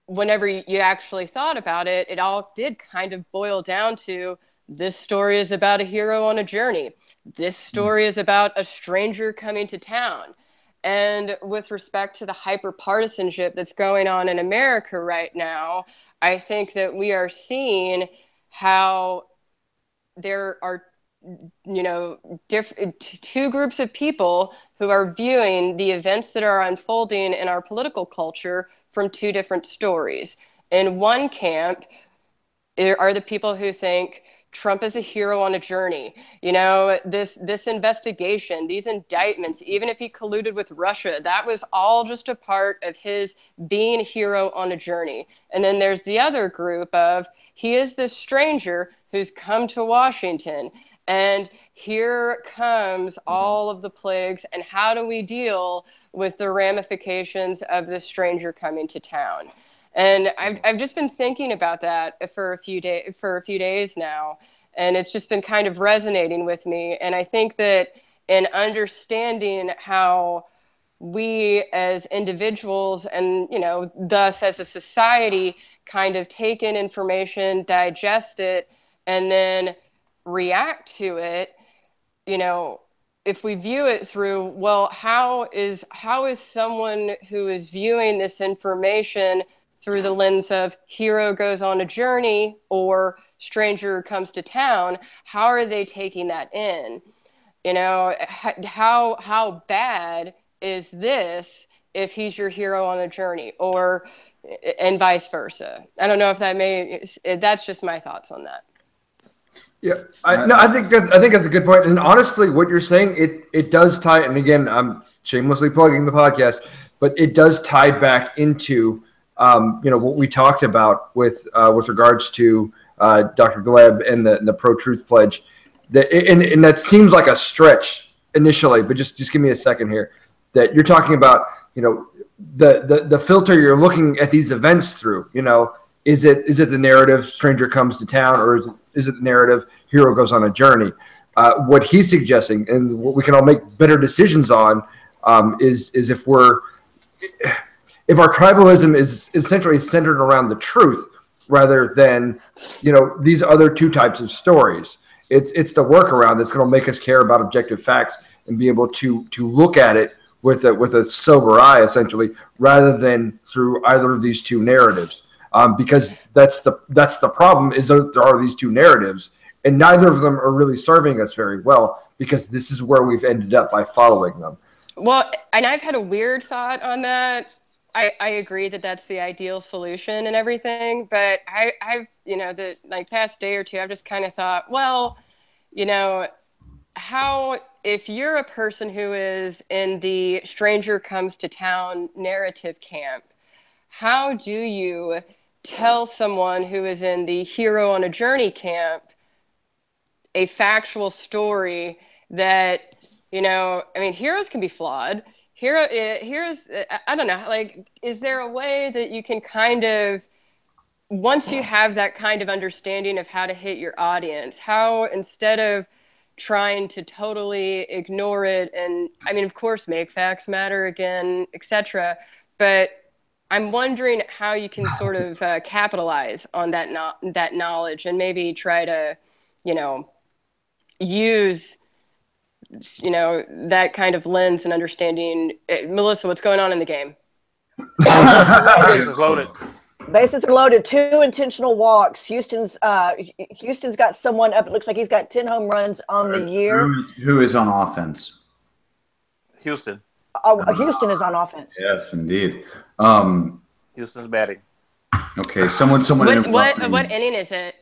whenever you actually thought about it, it all did kind of boil down to this story is about a hero on a journey. This story is about a stranger coming to town. And with respect to the hyper-partisanship that's going on in America right now, I think that we are seeing how there are, two groups of people who are viewing the events that are unfolding in our political culture from two different stories. In one camp are the people who think Trump is a hero on a journey. This investigation, these indictments, even if he colluded with Russia, that was all just a part of his being a hero on a journey. And then there's the other group of he is this stranger who's come to Washington. And here comes all of the plagues. And how do we deal with the ramifications of this stranger coming to town? And I've just been thinking about that for a few days now, and it's just been kind of resonating with me. And I think that in understanding how we as individuals and, you know, thus as a society kind of take in information, digest it, and then react to it. You know, if we view it through, well, how is someone who is viewing this information through the lens of hero goes on a journey or stranger comes to town, how are they taking that in? You know, how bad is this if he's your hero on a journey, or and vice versa? I don't know if that's just my thoughts on that. Yeah, I think that's a good point. And honestly, what you're saying, it does tie. And again, I'm shamelessly plugging the podcast, but it does tie back into you know, what we talked about with regards to Dr. Gleb and the pro-truth pledge. And that seems like a stretch initially, but just give me a second here. That you're talking about, you know, the filter you're looking at these events through. You know, is it the narrative stranger comes to town, or is it the narrative hero goes on a journey? What he's suggesting, and what we can all make better decisions on, is if our tribalism is essentially centered around the truth rather than, you know, these other two types of stories. It's the workaround that's going to make us care about objective facts and be able to look at it with a sober eye, essentially, rather than through either of these two narratives. Because that's the problem, is that there are these two narratives, and neither of them are really serving us very well, because this is where we've ended up by following them. Well, and I've had a weird thought on that. I agree that that's the ideal solution and everything, but I've, you know, the like past day or two, I've just kind of thought, well, you know, how, if you're a person who is in the stranger comes to town narrative camp, how do you tell someone who is in the hero on a journey camp a factual story that, you know, I mean, heroes can be flawed. Heroes, I don't know, like, is there a way that you can kind of, once you have that kind of understanding of how to hit your audience, how, instead of trying to totally ignore it, and I mean, of course, make facts matter again, etc., but I'm wondering how you can sort of capitalize on that knowledge and maybe try to, you know, use, you know, that kind of lens and understanding. Melissa, what's going on in the game? Bases loaded. Bases are loaded. 2 intentional walks. Houston's got someone up. It looks like he's got 10 home runs on the year. Who is on offense? Houston. Oh, Houston is on offense. Yes, indeed. Houston's batting. Okay, someone. What inning is it?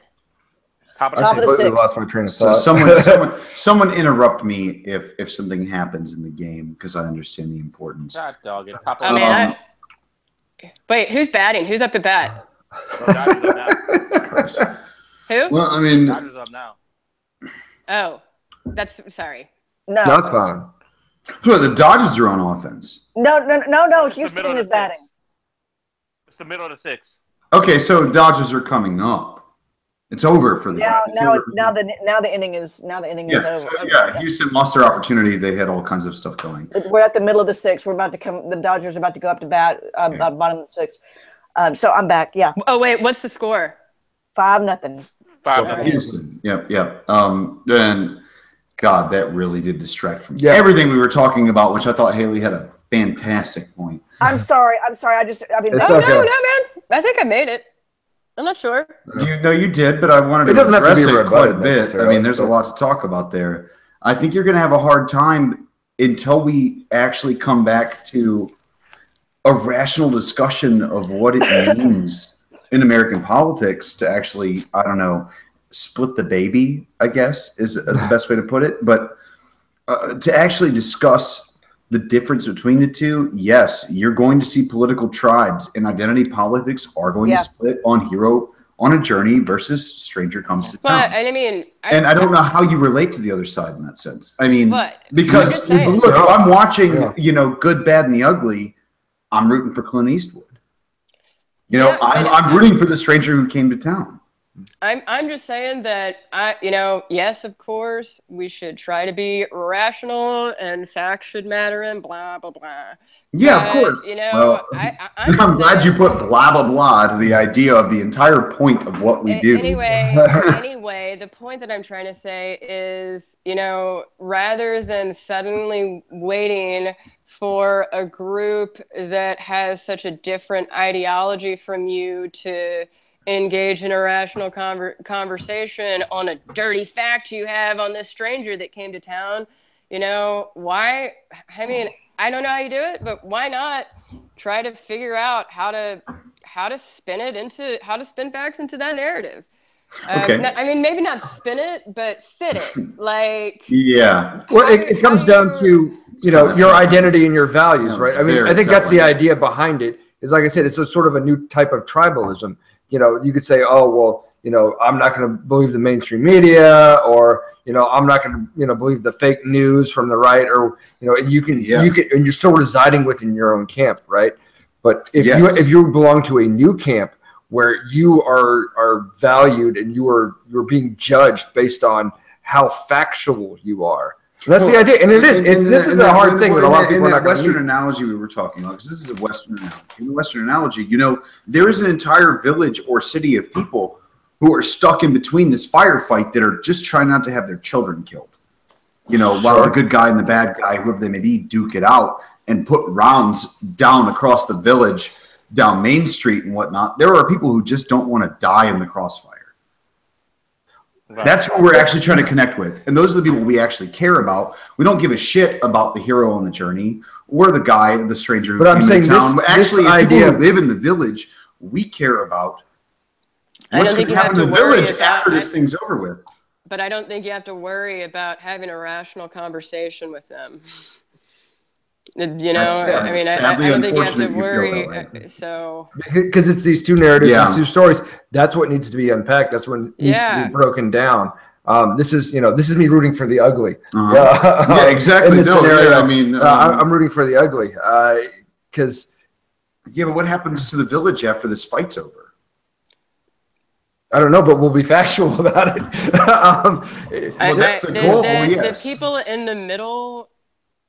Top of the 6th. Lost my train of So thought. someone interrupt me if something happens in the game, because I understand the importance. God dog it. Oh, man, wait, who's batting? Who's up at bat? Who? Well, I mean, Dodgers up now. Oh, that's sorry. No, That's fine. well, the Dodgers are on offense. No. Houston is batting. It's the middle of the 6th. Okay, so Dodgers are coming up. It's over for the now the inning is over. So, yeah, Houston lost their opportunity. They had all kinds of stuff going. We're at the middle of the 6th. We're about to come. The Dodgers are about to go up to bat about bottom of the 6th. So I'm back. Yeah. Oh wait, what's the score? 5-0. 5-0. Houston. Yep. Then, God, that really did distract from everything we were talking about, which I thought Haley had a fantastic point. I'm sorry. It's no, man. I think I made it. I'm not sure. You did, but I wanted to address it quite a bit. I mean, there's a lot to talk about there. I think you're going to have a hard time until we actually come back to a rational discussion of what it means in American politics to actually, I don't know, split the baby, I guess, is the best way to put it. But to actually discuss the difference between the two, yes, you're going to see political tribes, and identity politics are going to split on hero on a journey versus stranger comes to town. But I mean, I don't know how you relate to the other side in that sense. I mean, because look, if I'm watching, you know, Good, Bad, and the Ugly, I'm rooting for Clint Eastwood. You know, I'm rooting for the stranger who came to town. I'm just saying that yes, of course, we should try to be rational and facts should matter and blah blah blah. Yeah, of course. Well, I'm glad you put blah blah blah to the idea of the entire point of what we do. Anyway, the point that I'm trying to say is, rather than suddenly waiting for a group that has such a different ideology from you to engage in a rational conversation on a dirty fact you have on this stranger that came to town, why? I mean, I don't know how you do it, but why not try to figure out how to spin facts into that narrative? Okay. I mean, maybe not spin it, but fit it. Well, it comes down to your identity and your values, right? I mean, I think that's the idea behind it. Is like I said, it's a sort of a new type of tribalism. You could say, oh well, I'm not going to believe the mainstream media, or I'm not going to believe the fake news from the right, or you can, and you're still residing within your own camp, right? But if you belong to a new camp where you are valued and you're being judged based on how factual you are. And that's the idea, and this is a hard thing that a lot of people are not going to. Western analogy we were talking about, because this is a Western analogy. In the Western analogy, there is an entire village or city of people who are stuck in between this firefight that are just trying not to have their children killed. While the good guy and the bad guy, whoever they may be, duke it out and put rounds down across the village, down Main Street and whatnot. There are people who just don't want to die in the crossfire. Right. That's who we're actually trying to connect with. And those are the people we actually care about. We don't give a shit about the hero on the journey or the guy, the stranger who came to town. Actually, people who live in the village, we care about what's going to happen in the village after this thing's over with. But I don't think you have to worry about having a rational conversation with them. I mean, I don't think you have to worry. Because it's these two narratives, these two stories. That's what needs to be unpacked. That's what needs to be broken down. This is me rooting for the ugly. Yeah, exactly. In this scenario, I'm rooting for the ugly because. But what happens to the village after this fight's over? I don't know, but we'll be factual about it. That's the goal. The people in the middle,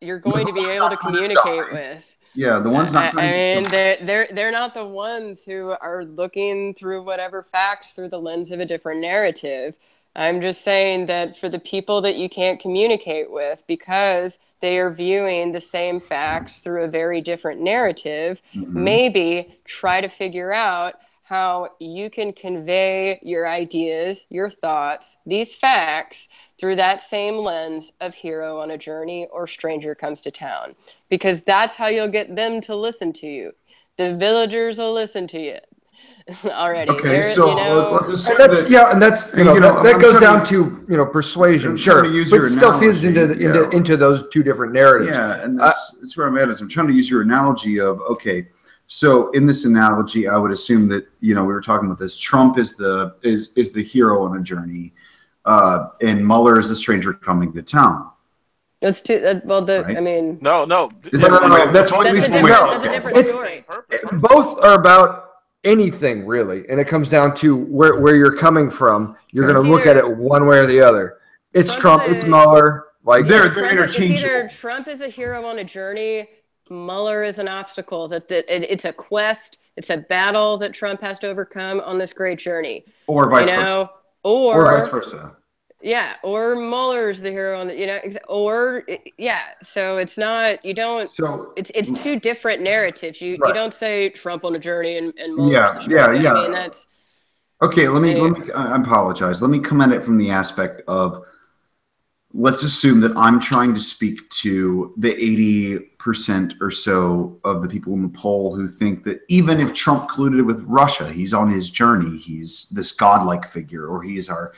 you're going to be able to communicate with. Yeah, the ones not. They're not the ones who are looking through whatever facts through the lens of a different narrative. I'm just saying that for the people that you can't communicate with because they are viewing the same facts through a very different narrative, maybe try to figure out how you can convey your ideas, your thoughts, these facts through that same lens of hero on a journey or stranger comes to town. Because that's how you'll get them to listen to you. The villagers will listen to you already. Okay, so let's assume that goes down to persuasion, sure, but it still feeds into those two different narratives. Yeah, and that's where I'm at. Is I'm trying to use your analogy of So in this analogy, I would assume that we were talking about this. Trump is the hero on a journey, and Mueller is the stranger coming to town. That's too right? I mean, no. That's at least that's a different story. Both are about anything really, and it comes down to where you're coming from. You're going to look at it one way or the other. It's Trump. It's Mueller. They're interchangeable. It's either Trump is a hero on a journey. Mueller is an obstacle. It's a quest. It's a battle that Trump has to overcome on this great journey. Or vice versa. Or vice versa. Yeah. Or Mueller's the hero on So it's not. You don't. So it's two different narratives. You don't say Trump on a journey and Mueller's yeah. I mean that's. Okay. Let me. I apologize. Let me come at it from the aspect of. Let's assume that I'm trying to speak to the 80% or so of the people in the poll who think that even if Trump colluded with Russia, he's on his journey. He's this godlike figure, or he's our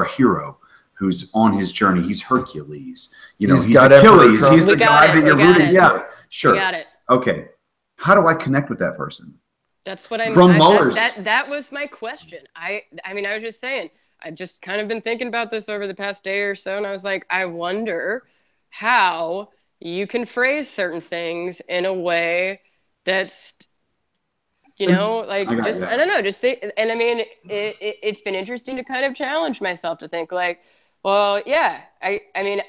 hero who's on his journey. He's Hercules. He's Achilles. He's the guy that you're rooting for. Yeah, sure. Got it. Okay. How do I connect with that person? That's what I'm. From Mueller's. That was my question. I mean, I was just saying. I've just kind of been thinking about this over the past day or so, and I was like, I wonder how you can phrase certain things in a way that's You know, like just I don't know, just think. And I mean, it's been interesting to kind of challenge myself to think like, well, yeah, I mean,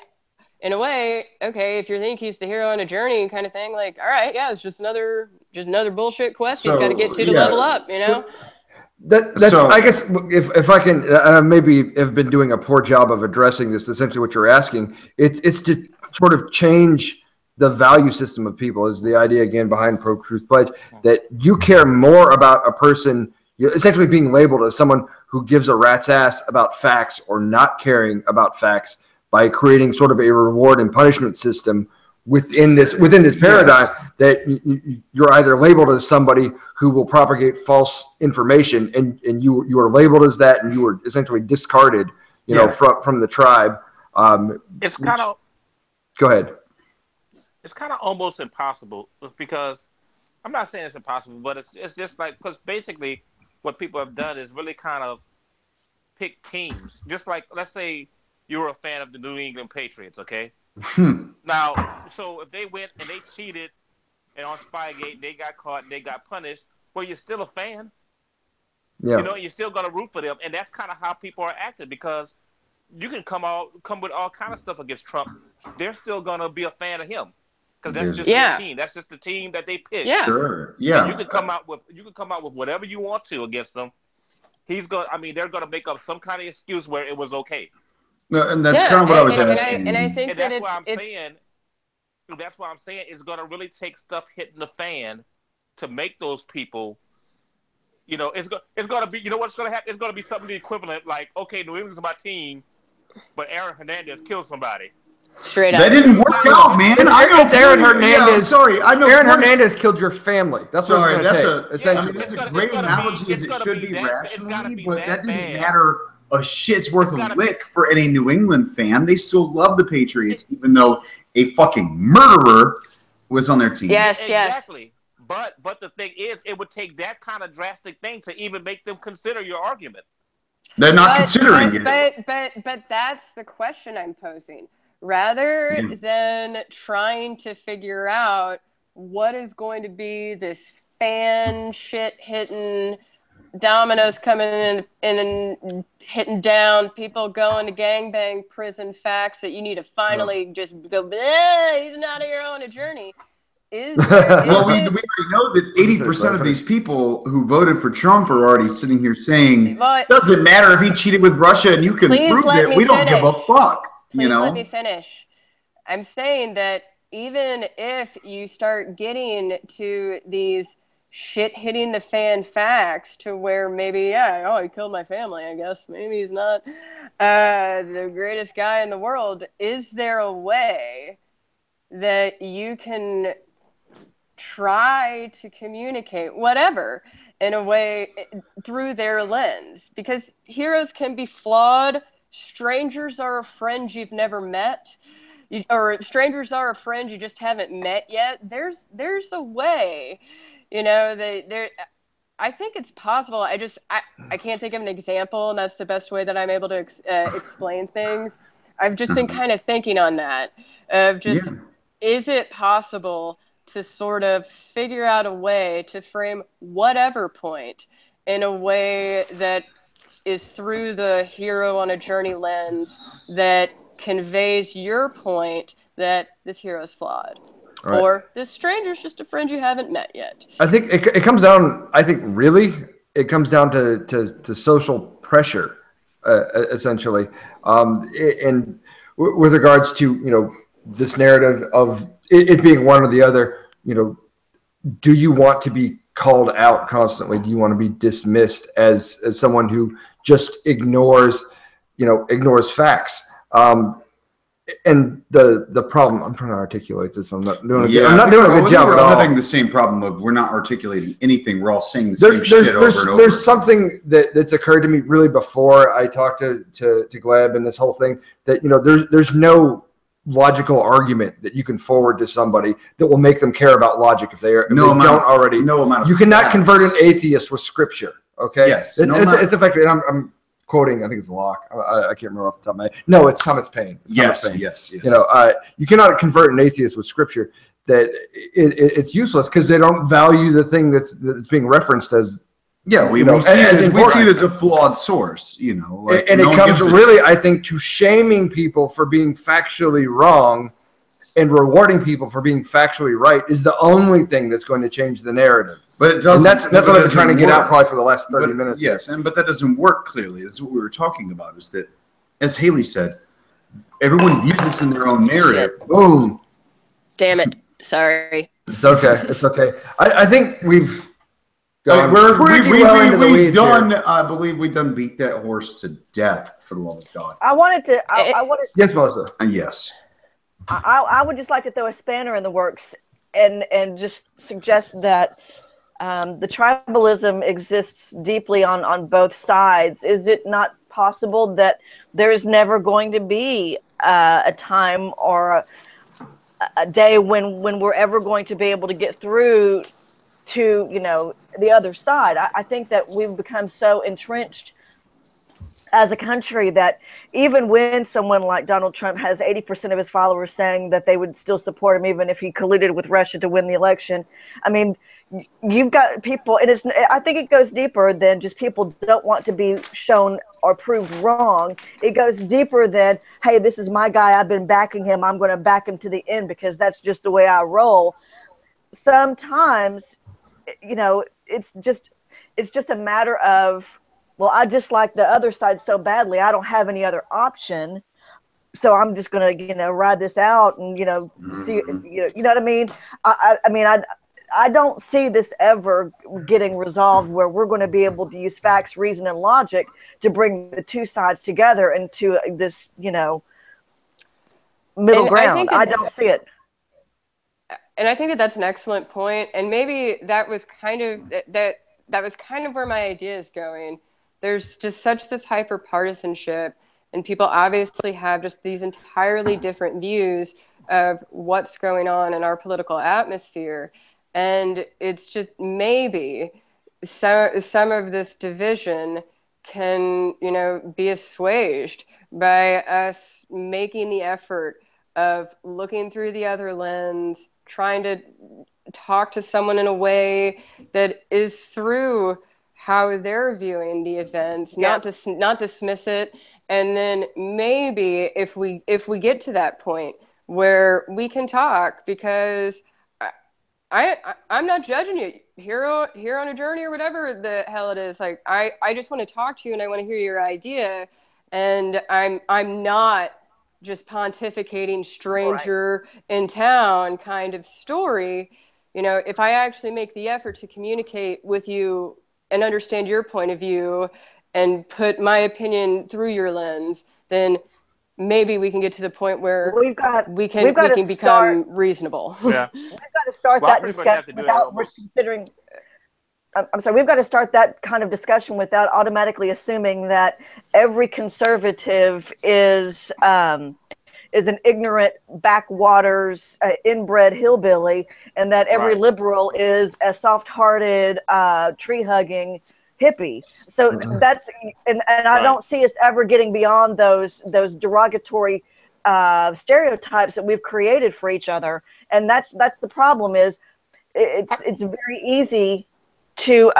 in a way, okay, if you think he's the hero on a journey kind of thing, like, all right, yeah, it's just another bullshit quest he's got to get to level up, you know. That's I guess if I can maybe have been doing a poor job of addressing this. Essentially, what you're asking it's to sort of change the value system of people. Is the idea again behind Pro Truth Pledge that you care more about a person essentially being labeled as someone who gives a rat's ass about facts or not caring about facts by creating sort of a reward and punishment system within this paradigm that you're either labeled as somebody who will propagate false information and you are labeled as that and you are essentially discarded, you know, from the tribe. It's kind of go ahead. It's kind of almost impossible because I'm not saying it's impossible, but it's just like because basically what people have done is really kind of pick teams. Just like let's say you were a fan of the New England Patriots, okay? Now, so if they went and they cheated and on Spygate they got caught and they got punished, well, you're still a fan. Yeah. You know, you're still gonna root for them, and that's kind of how people are acting because you can come with all kind of stuff against Trump. They're still gonna be a fan of him because that's just their team. That's just the team that they pick. Yeah. Sure. Yeah. And you can come out with whatever you want to against them. They're gonna make up some kind of excuse where it was okay. No, and that's kind of what I was asking. And I think that's why I'm saying it's going to really take stuff hitting the fan to make those people, you know, it's going to be, you know what's going to happen? It's going to be something the equivalent like, okay, New England's my team, but Aaron Hernandez killed somebody. Straight up. That didn't work out, man. It's Aaron Hernandez. Yeah, I know. Aaron Hernandez killed your family. That's what it's going to take. Essentially, that's a great analogy as it should be rationally, but that didn't matter a shit's worth of lick for any New England fan. They still love the Patriots, even though a fucking murderer was on their team. Yes, exactly. But the thing is, it would take that kind of drastic thing to even make them consider your argument. They're not considering it. But that's the question I'm posing. Rather than trying to figure out what is going to be this fan shit hitting, Dominoes coming in and hitting down, people going to gangbang prison facts that you need to finally just go, he's not a hero on a journey. We already know that 80% of these people who voted for Trump are already sitting here saying, doesn't matter if he cheated with Russia and you can prove it, we don't give a fuck. Please let me finish. I'm saying that even if you start getting to these shit hitting the fan facts to where maybe, he killed my family, I guess. Maybe he's not the greatest guy in the world. Is there a way that you can try to communicate whatever in a way through their lens? Because heroes can be flawed. Strangers are a friend you've never met. Or strangers are a friend you just haven't met yet. There's a way. You know, I think it's possible. I can't think of an example, and that's the best way that I'm able to explain things. I've just been kind of thinking on that. Is it possible to sort of figure out a way to frame whatever point in a way that is through the hero on a journey lens that conveys your point that this hero is flawed? Right. Or this stranger's just a friend you haven't met yet. I think it comes down. I think really it comes down to social pressure, essentially, and with regards to this narrative of it being one or the other. Do you want to be called out constantly? Do you want to be dismissed as someone who just ignores facts? And the problem, I'm trying to articulate this. I'm not doing a good job at all. We're having the same problem of we're not articulating anything. We're all saying the same shit over and over. There's something that's occurred to me really before I talked to Gleb and this whole thing that there's no logical argument that you can forward to somebody that will make them care about logic if they don't already. No amount of you cannot convert an atheist with scripture. Okay. Yes. It's effective. And quoting, I think it's Locke. I can't remember off the top of my head. No, it's Thomas Paine. Yes. You know, you cannot convert an atheist with scripture. That it's useless because they don't value the thing that's being referenced as. Yeah, we see it as a flawed source, you know. Like, and it comes really, I think, to shaming people for being factually wrong and rewarding people for being factually right is the only thing that's going to change the narrative. But it doesn't. And that's what I've been trying to get out probably for the last 30 minutes. Yes, but that doesn't work clearly. That's what we were talking about, is that, as Haley said, everyone views this in their own narrative. Shit. Boom. Damn it. Sorry. It's okay. It's okay. I think we've... I believe we've done beat that horse to death, for the love of God. I wanted. Yes, Melissa. Yes. I would just like to throw a spanner in the works and just suggest that the tribalism exists deeply on both sides. Is it not possible that there is never going to be a time or a day when we're ever going to be able to get through to, you know, the other side? I think that we've become so entrenched as a country that even when someone like Donald Trump has 80% of his followers saying that they would still support him even if he colluded with Russia to win the election, I mean, you've got people, and I think it goes deeper than just people don't want to be shown or proved wrong. It goes deeper than, hey, this is my guy, I've been backing him, I'm going to back him to the end because that's just the way I roll. Sometimes, you know, it's just a matter of, well, I dislike the other side so badly, I don't have any other option, so I'm just gonna, you know, ride this out and, you know, see, you know what I mean? I don't see this ever getting resolved where we're going to be able to use facts, reason, and logic to bring the two sides together into this, you know, middle ground. I don't see it. And I think that's an excellent point. And maybe that was kind of that was kind of where my idea is going. There's just such this hyper partisanship, and people obviously have just these entirely different views of what's going on in our political atmosphere. And it's just maybe some of this division can, you know, be assuaged by us making the effort of looking through the other lens, trying to talk to someone in a way that is through how they're viewing the events, not dismiss it. And then maybe if we get to that point where we can talk, because I'm not judging you here on a journey or whatever the hell it is. Like I just want to talk to you and I want to hear your idea, and I'm not just pontificating stranger in town kind of story. You know, if I actually make the effort to communicate with you and understand your point of view and put my opinion through your lens, then maybe we can get to the point where we can become reasonable. Yeah. We've got to start that discussion without considering. I'm sorry. We've got to start that kind of discussion without automatically assuming that every conservative is an ignorant backwaters inbred hillbilly, and that every liberal is a soft-hearted tree-hugging hippie. So that's and I don't see us ever getting beyond those derogatory stereotypes that we've created for each other. And that's the problem. Is it's very easy to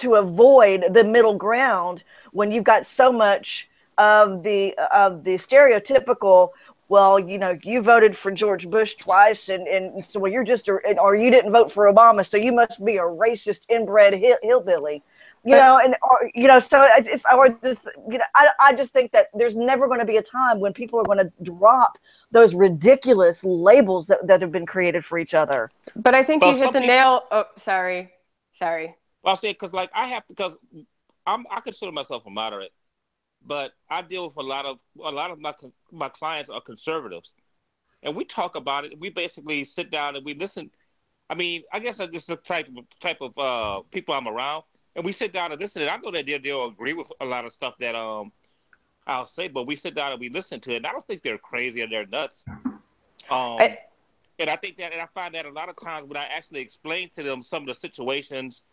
avoid the middle ground when you've got so much of the stereotypical, well, you know, you voted for George Bush twice, and so, well, you're just or you didn't vote for Obama, so you must be a racist inbred hillbilly, you know, and or, you know, so it's or this, you know, I just think that there's never going to be a time when people are going to drop those ridiculous labels that have been created for each other. But I think you hit the nail. Oh, sorry. Well, I'll say because like I consider myself a moderate. But I deal with a lot of my clients are conservatives, and we talk about it. We basically sit down and we listen. I mean, I guess I'm just the type of people I'm around, and we sit down and listen. And I know that they'll agree with a lot of stuff that I'll say, but we sit down and we listen to it. And I don't think they're crazy or they're nuts. And I think that, and I find that a lot of times when I actually explain to them some of the situations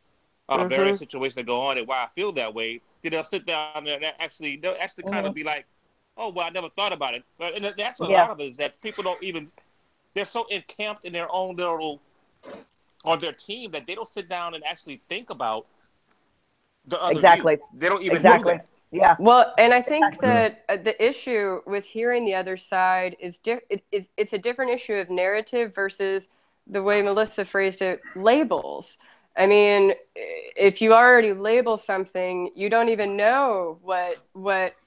various situations that go on and why I feel that way. Then they'll sit down and actually kind of be like, oh, well, I never thought about it. But and that's a lot of it is that people don't even, they're so encamped in their own little, on their team that they don't sit down and actually think about the other view. They don't even do that. Yeah. Well, and I think that the issue with hearing the other side is it's a different issue of narrative versus the way Melissa phrased it, labels. I mean, if you already label something, you don't even know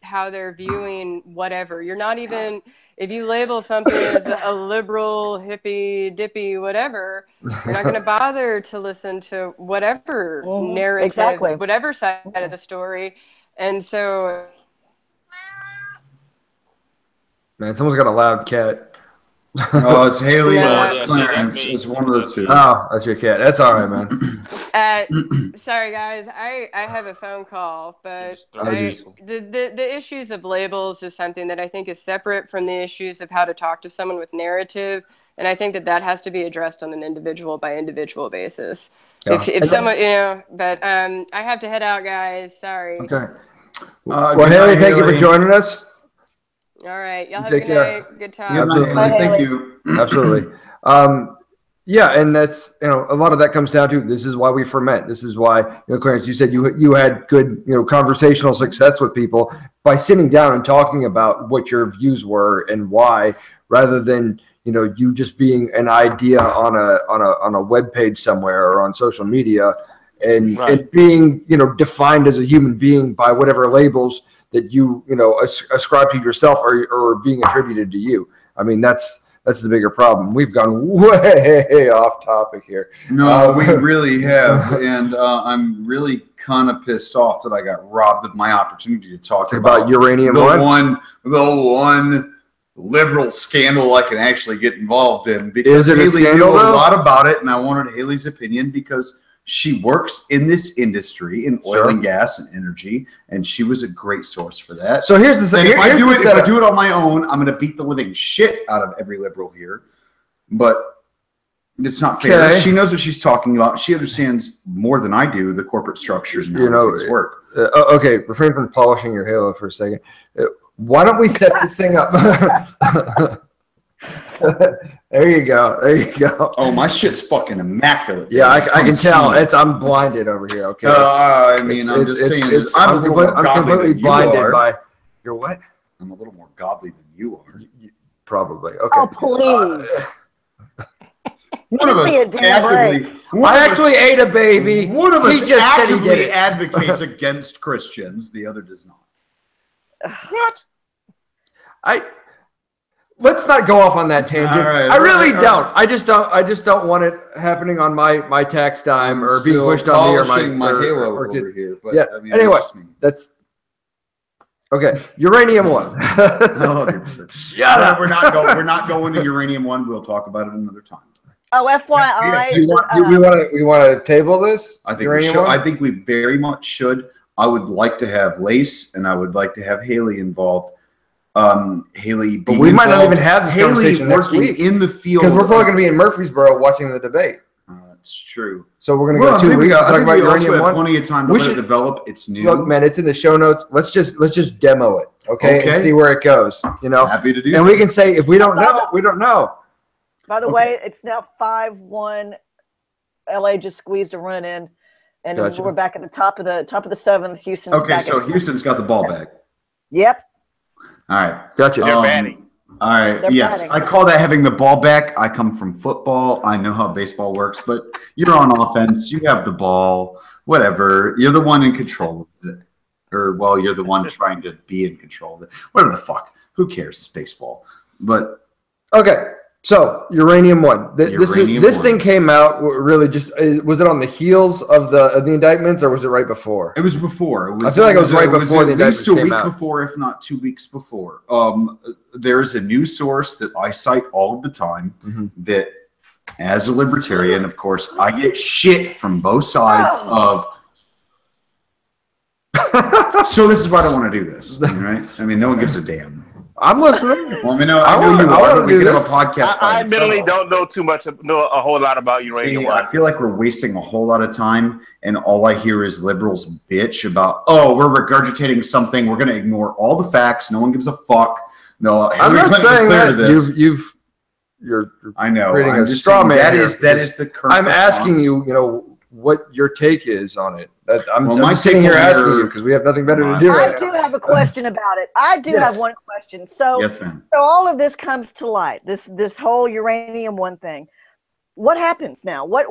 how they're viewing whatever. You're not even, if you label something as a liberal, hippie, dippy, whatever, you're not going to bother to listen to whatever narrative, whatever side of the story. And so, man, someone's got a loud cat. Oh, it's Haley or it's Clarence. It's one of the two. Oh, that's your cat. That's all right, man. Sorry, guys. I have a phone call, but the issues of labels is something that I think is separate from the issues of how to talk to someone with narrative, and I think that has to be addressed on an individual by individual basis. Yeah. If someone, but I have to head out, guys. Sorry. Okay. Well, Haley, thank you for joining us. All right. Y'all have a good night. Good time. Absolutely. Thank you. Absolutely. Yeah, and that's, a lot of that comes down to, this is why we ferment. This is why, Clarence, you said you had good, conversational success with people by sitting down and talking about what your views were and why, rather than, you just being an idea on a web page somewhere or on social media and being, defined as a human being by whatever labels that you ascribe to yourself or being attributed to you. I mean, that's the bigger problem. We've gone way off topic here. No, we really have, and I'm really kind of pissed off that I got robbed of my opportunity to talk about Uranium One. The one liberal scandal I can actually get involved in, because Haley knew a lot about it, and I wanted Haley's opinion because she works in this industry in oil and gas and energy, and she was a great source for that. So here's the thing. If I do it on my own, I'm going to beat the living shit out of every liberal here. But it's not fair. Okay. She knows what she's talking about. She understands more than I do the corporate structures and how things work. Okay, refrain from polishing your halo for a second. Why don't we set this thing up? There you go. Oh, my shit's fucking immaculate. Yeah, I can tell. I'm blinded over here. Okay. I'm just saying. I'm completely blinded by your what? I'm a little more godly than you are. Probably. Okay. Oh, please. One of us actively. I actually ate a baby. One of us actively advocates against Christians. The other does not. What? Let's not go off on that tangent. I really don't. I just don't want it happening on my tax dime or being pushed on me or my Halo or kids. Over here. But, yeah. Anyway, that's okay. Uranium One. Shut up. We're not going to Uranium One. We'll talk about it another time. Oh, FYI. We want to table this. I think we should. I think we very much should. I would like to have Lace and I would like to have Haley involved. Haley, but we might not even have this conversation next week in the field because we're probably going to be in Murfreesboro watching the debate. That's true. So we're going to go 2 weeks to talk about Uranium One. Plenty of time to let it develop. It's new. Look, man, it's in the show notes. Let's just demo it, okay? And see where it goes. Happy to do. And we can say if we don't know, we don't know. By the way, it's now 5-1. LA just squeezed a run in, and we're back at the top of the seventh. Houston's back. So Houston's got the ball back. Yep. All right. Gotcha. They're batting. All right. Yes. I call that having the ball back. I come from football. I know how baseball works, but you're on offense. You have the ball. Whatever. You're the one in control of it. Or, well, you're the one trying to be in control of it. Whatever the fuck. Who cares? It's baseball. But. Okay. So, Uranium One. This thing came out really just, was it on the heels of the indictments or was it right before? It was before. I feel like it was right before the indictments came out. At least a week before, if not 2 weeks before. There's a news source that I cite all of the time that, as a libertarian, of course, I get shit from both sides of. So this is why I don't want to do this, right? I mean, no one gives a damn. I'm listening. Well, I know you are. We could have a podcast. I admittedly don't know a whole lot about Uranium One. I feel like we're wasting a whole lot of time, and all I hear is liberals bitch about, we're regurgitating something. We're going to ignore all the facts. No one gives a fuck. No, I'm not saying that. You're I know. creating I'm a just straw saying man. that is the current. I'm asking you, what your take is on it. I'm sitting here asking you because we have nothing better to do right now. I do have a question about it. I do have one question. So, yes, ma'am. So all of this comes to light. This whole Uranium One thing. What happens now? What?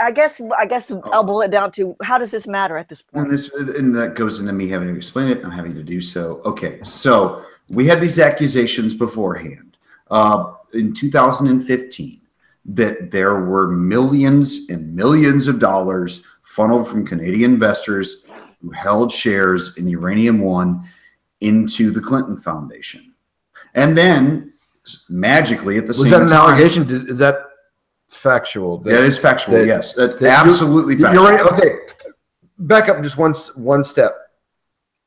I guess I'll boil it down to, how does this matter at this point? And that goes into me having to explain it. I'm having to do so. Okay, so we had these accusations beforehand in 2015 that there were millions and millions of dollars funneled from Canadian investors who held shares in Uranium One into the Clinton Foundation. And then magically at the same time... Was that an allegation? Is that factual? That is factual, yes. That's absolutely factual. Okay, back up just one step.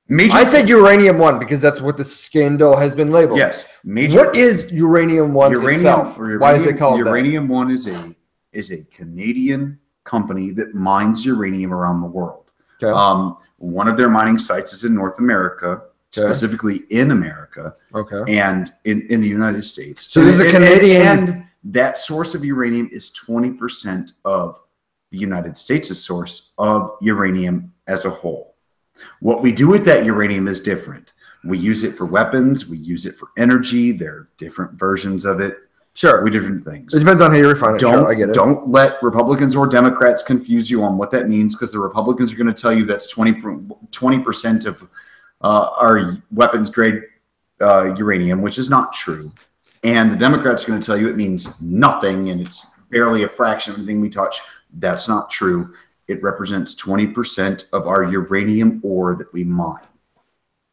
I said Uranium One because that's what the scandal has been labeled. Yes. What is Uranium One itself? Why is it called Uranium One is a Canadian company that mines uranium around the world. Okay. One of their mining sites is in North America, specifically in America, and in the United States. So this is a Canadian, and that source of uranium is 20% of the United States' source of uranium as a whole. What we do with that uranium is different. We use it for weapons. We use it for energy. There are different versions of it. Sure. We different things. It depends on how you refine it. I get it. Don't let Republicans or Democrats confuse you on what that means, because the Republicans are going to tell you that's 20% of our weapons grade uranium, which is not true. And the Democrats are going to tell you it means nothing and it's barely a fraction of anything we touch. That's not true. It represents 20% of our uranium ore that we mine.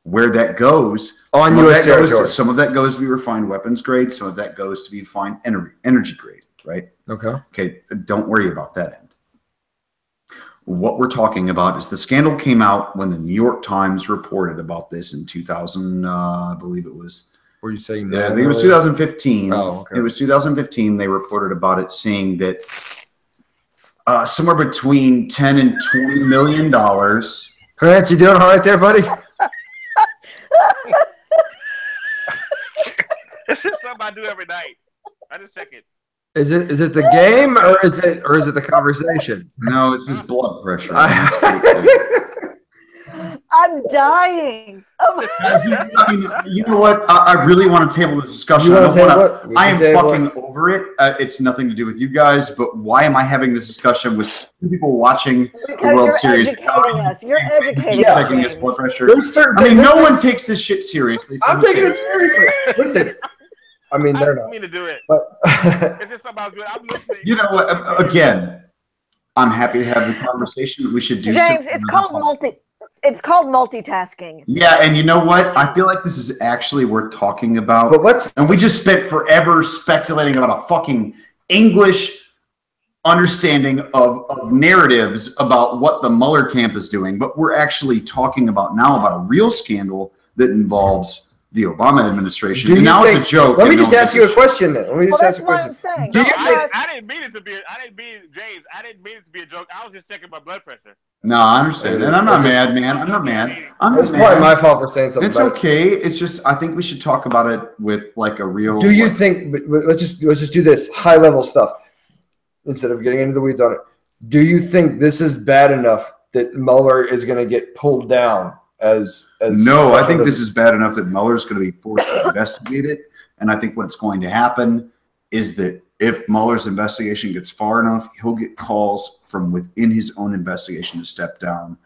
Where that goes, on U.S. territory. Some of that goes to be refined weapons grade. Some of that goes to be refined energy grade, right? Okay, don't worry about that end. What we're talking about is the scandal came out when the New York Times reported about this in 2000, I believe it was. Were you saying that? I think it was 2015. Oh, okay. It was 2015. They reported about it, saying that somewhere between $10 and $20 million. Clarence, you doing all right there, buddy? This is something I do every night. I just check it. Is it the game or is it the conversation? No, it's his blood pressure. I'm dying. I mean, you know what? I really want to table this discussion. I am fucking over it. It's nothing to do with you guys, but why am I having this discussion with people watching the World Series? You're educating us. Checking his blood pressure. I mean, no one takes this shit seriously. I'm taking it seriously. Listen. I mean, they're not. I mean to do it. But it's just about good. I'm listening. You know what? Again, I'm happy to have the conversation. We should do. James, it's called multitasking. Yeah, and you know what? I feel like this is actually worth talking about. And we just spent forever speculating about a fucking English understanding of narratives about what the Mueller camp is doing, but we're actually talking about now about a real scandal that involves the Obama administration. And now it's a joke. Let me just ask you a question then. Let me just ask you a question. I didn't mean it to be. James. I didn't mean it to be a joke. I was just checking my blood pressure. No, I understand. And I'm not mad, man. I'm not mad. It's probably my fault for saying something. It's okay. It's just I think we should talk about it with like a real. Do you think? Let's just do this high level stuff instead of getting into the weeds on it. Do you think this is bad enough that Mueller is going to get pulled down? No, I think this is bad enough that Mueller is going to be forced to investigate it. And I think what's going to happen is that if Mueller's investigation gets far enough, he'll get calls from within his own investigation to step down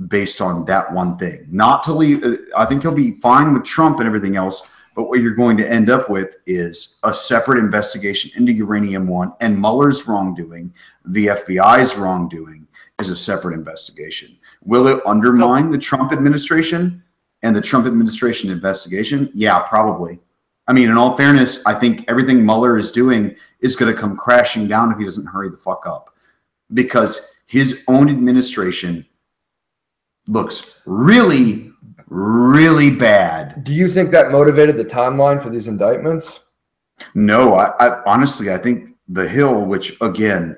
based on that one thing. Not to leave. I think he'll be fine with Trump and everything else. But what you're going to end up with is a separate investigation into Uranium One, and Mueller's wrongdoing, the FBI's wrongdoing, is a separate investigation. Will it undermine the Trump administration and the Trump administration investigation? Yeah, probably. I mean, in all fairness, I think everything Mueller is doing is going to come crashing down if he doesn't hurry the fuck up, because his own administration looks really really bad. Do you think that motivated the timeline for these indictments? No, I honestly, I think the Hill, which again,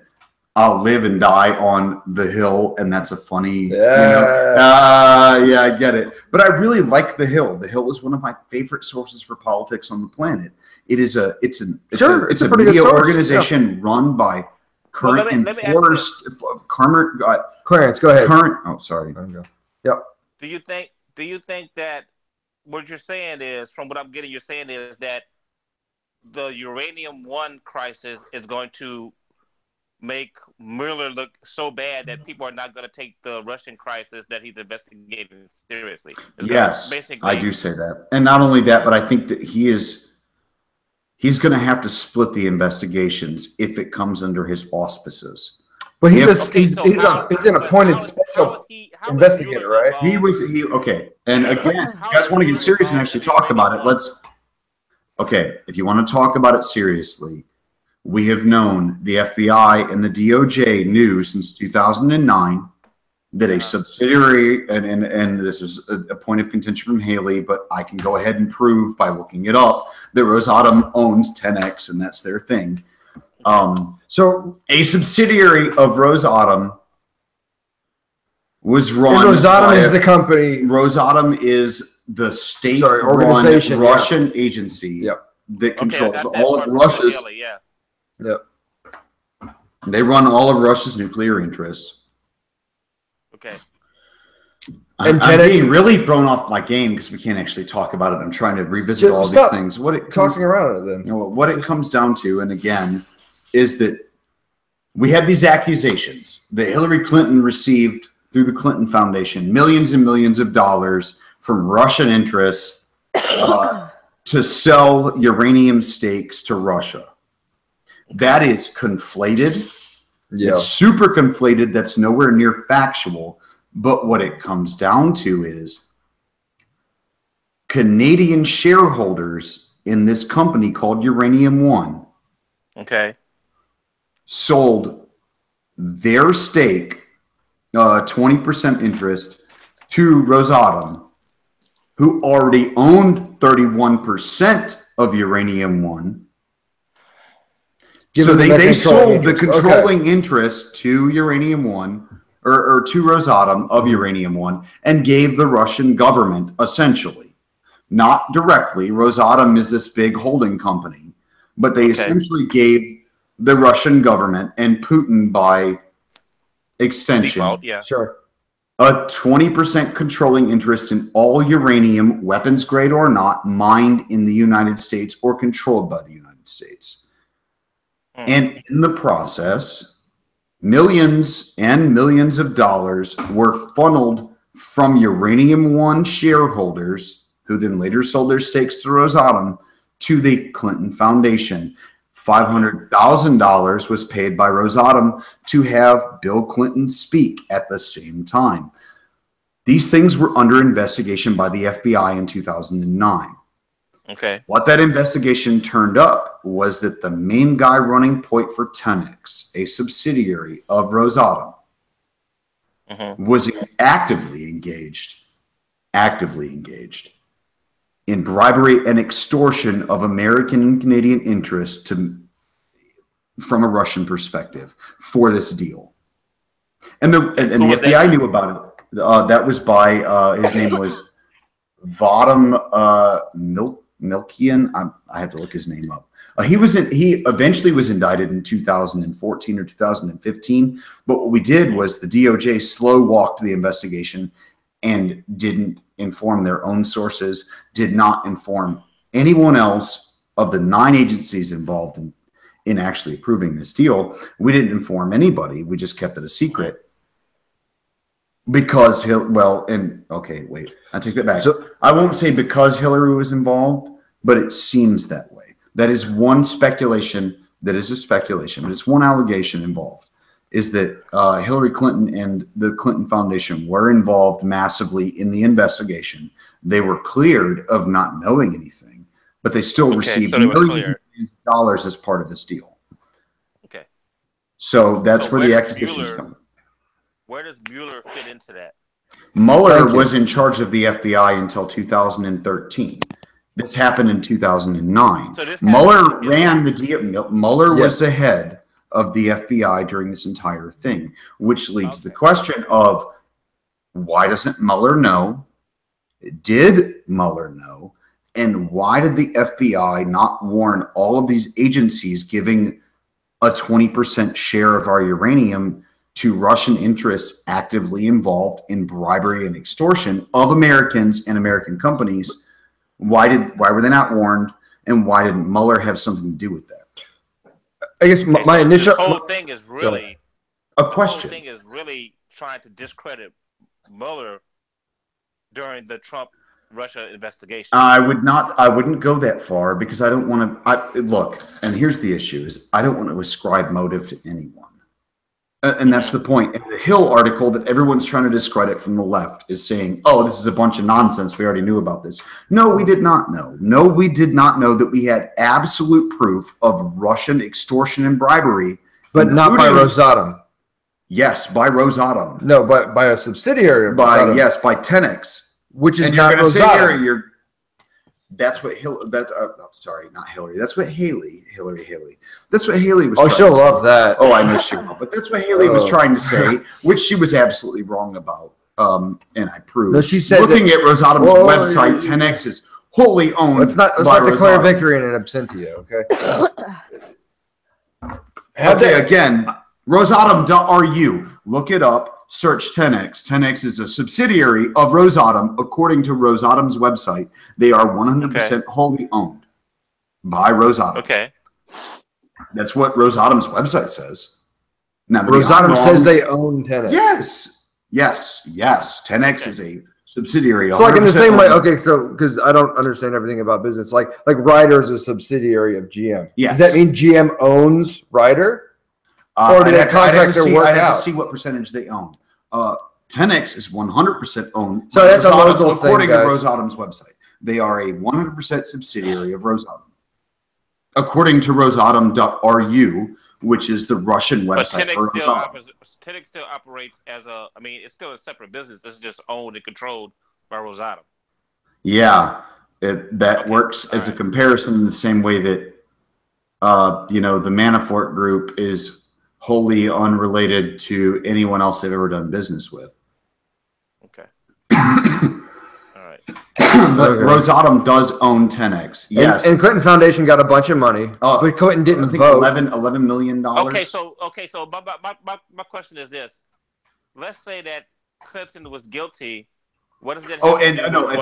I'll live and die on the Hill, and that's a funny, yeah, I get it. But I really like the Hill. The Hill is one of my favorite sources for politics on the planet. It's a media organization run by current enforced Clarence, go ahead. Sorry. Yep. Do you think that what you're saying is, from what I'm getting, you're saying is that the Uranium One crisis is going to make Mueller look so bad that people are not going to take the Russian crisis that he's investigating seriously? Yes, I do say that. And not only that, but I think that he's going to have to split the investigations if it comes under his auspices. But he's an appointed special investigator, right? Okay. And again, if you guys want to get serious and actually talk about it, if you want to talk about it seriously, we have known, the FBI and the DOJ knew since 2009 that a subsidiary, and this is a point of contention from Haley, but I can go ahead and prove by looking it up, that Rosatom owns 10X, and that's their thing. So a subsidiary of Rosatom was run. And Rosatom is the company. Rosatom is the state organization, Russian agency that controls all of Russia's. Yep. They run all of Russia's nuclear interests. Okay. I'm being really thrown off my game because we can't actually talk about it. I'm trying to revisit all these things. What it comes down to, and again, is that we had these accusations that Hillary Clinton received through the Clinton Foundation millions and millions of dollars from Russian interests to sell uranium stakes to Russia. That is conflated. Yeah. It's super conflated. That's nowhere near factual. But what it comes down to is Canadian shareholders in this company called Uranium One sold their stake, 20% interest, to Rosatom, who already owned 31% of Uranium One. So they sold the controlling interest to Uranium One, or to Rosatom of Uranium One, and gave the Russian government, essentially, not directly. Rosatom is this big holding company, but they essentially gave the Russian government and Putin by extension a 20% controlling interest in all uranium, weapons grade or not, mined in the United States or controlled by the United States. And in the process, millions and millions of dollars were funneled from Uranium One shareholders, who then later sold their stakes to Rosatom, to the Clinton Foundation. $500,000 was paid by Rosatom to have Bill Clinton speak at the same time. These things were under investigation by the FBI in 2009. Okay. What that investigation turned up was that the main guy running point for 10X, a subsidiary of Rosatom, was actively engaged in bribery and extortion of American and Canadian interests from a Russian perspective for this deal. And the FBI knew about it. That was by, his name was Vadim Milkian. I have to look his name up. He eventually was indicted in 2014 or 2015. But what we did was the DOJ slow walked the investigation and didn't inform their own sources, did not inform anyone else of the 9 agencies involved in actually approving this deal. We didn't inform anybody. We just kept it a secret. Because I take that back. So I won't say because Hillary was involved, but it seems that way. That is one speculation. That is a speculation, but it's one allegation involved. Is that Hillary Clinton and the Clinton Foundation were involved massively in the investigation. They were cleared of not knowing anything, but they still received millions of dollars as part of this deal. Okay. So that's where the accusations come. Where does Mueller fit into that? Mueller was in charge of the FBI until 2013. This happened in 2009. So Mueller ran the DO. Mueller was the head of the FBI during this entire thing, which leads to the question of why doesn't Mueller know? Did Mueller know? And why did the FBI not warn all of these agencies giving a 20% share of our uranium to Russian interests actively involved in bribery and extortion of Americans and American companies? Why were they not warned? And why didn't Mueller have something to do with that? I guess my initial whole thing is really a question. The whole thing is really trying to discredit Mueller during the Trump-Russia investigation. I wouldn't go that far because I don't want to. Look, and here's the issue: is I don't want to ascribe motive to anyone. And that's the point. In the Hill article that everyone's trying to discredit from the left is saying, oh, this is a bunch of nonsense. We already knew about this. No, we did not know. No, we did not know that we had absolute proof of Russian extortion and bribery. But not by Rosatom. Yes, by Rosatom. No, but by a subsidiary of Rosatom. Yes, by Tenex. Which is not Rosatom. That's what sorry, not Hillary. That's what Haley. That's what Haley was. Oh, she'll love that. Oh, I miss you. But that's what Haley was trying to say, which she was absolutely wrong about. And I proved. No, she said looking at Rosatom's website, 10X is wholly owned. Let's not declare victory in an absentia. Okay. Again, Rosatom.ru. Look it up. Search 10X. 10X is a subsidiary of Rosatom. According to Rosatom's website, they are 100% wholly owned by Rosatom. Okay. That's what Rosatom's website says. Now, Rosatom says they own 10X. Yes. 10X is a subsidiary. So, like in the same way, so because I don't understand everything about business, like Ryder is a subsidiary of GM. Yes. Does that mean GM owns Ryder? Or do they contract their work out? I'd have to see what percentage they own. 10X is 100% owned. So that's a local thing, according to Rosatom's website. They are a 100% subsidiary of Rosatom. According to Rosatom.ru, which is the Russian website for Rosatom. 10X still operates as it's still a separate business. It's just owned and controlled by Rosatom. Yeah, that works as a comparison in the same way that, the Manafort group is wholly unrelated to anyone else they've ever done business with. Okay. All right. But Rosatom does own 10X. Yes. And Clinton Foundation got a bunch of money, but Clinton didn't vote. $11 million. Okay, so my question is this. Let's say that Clinton was guilty. What does that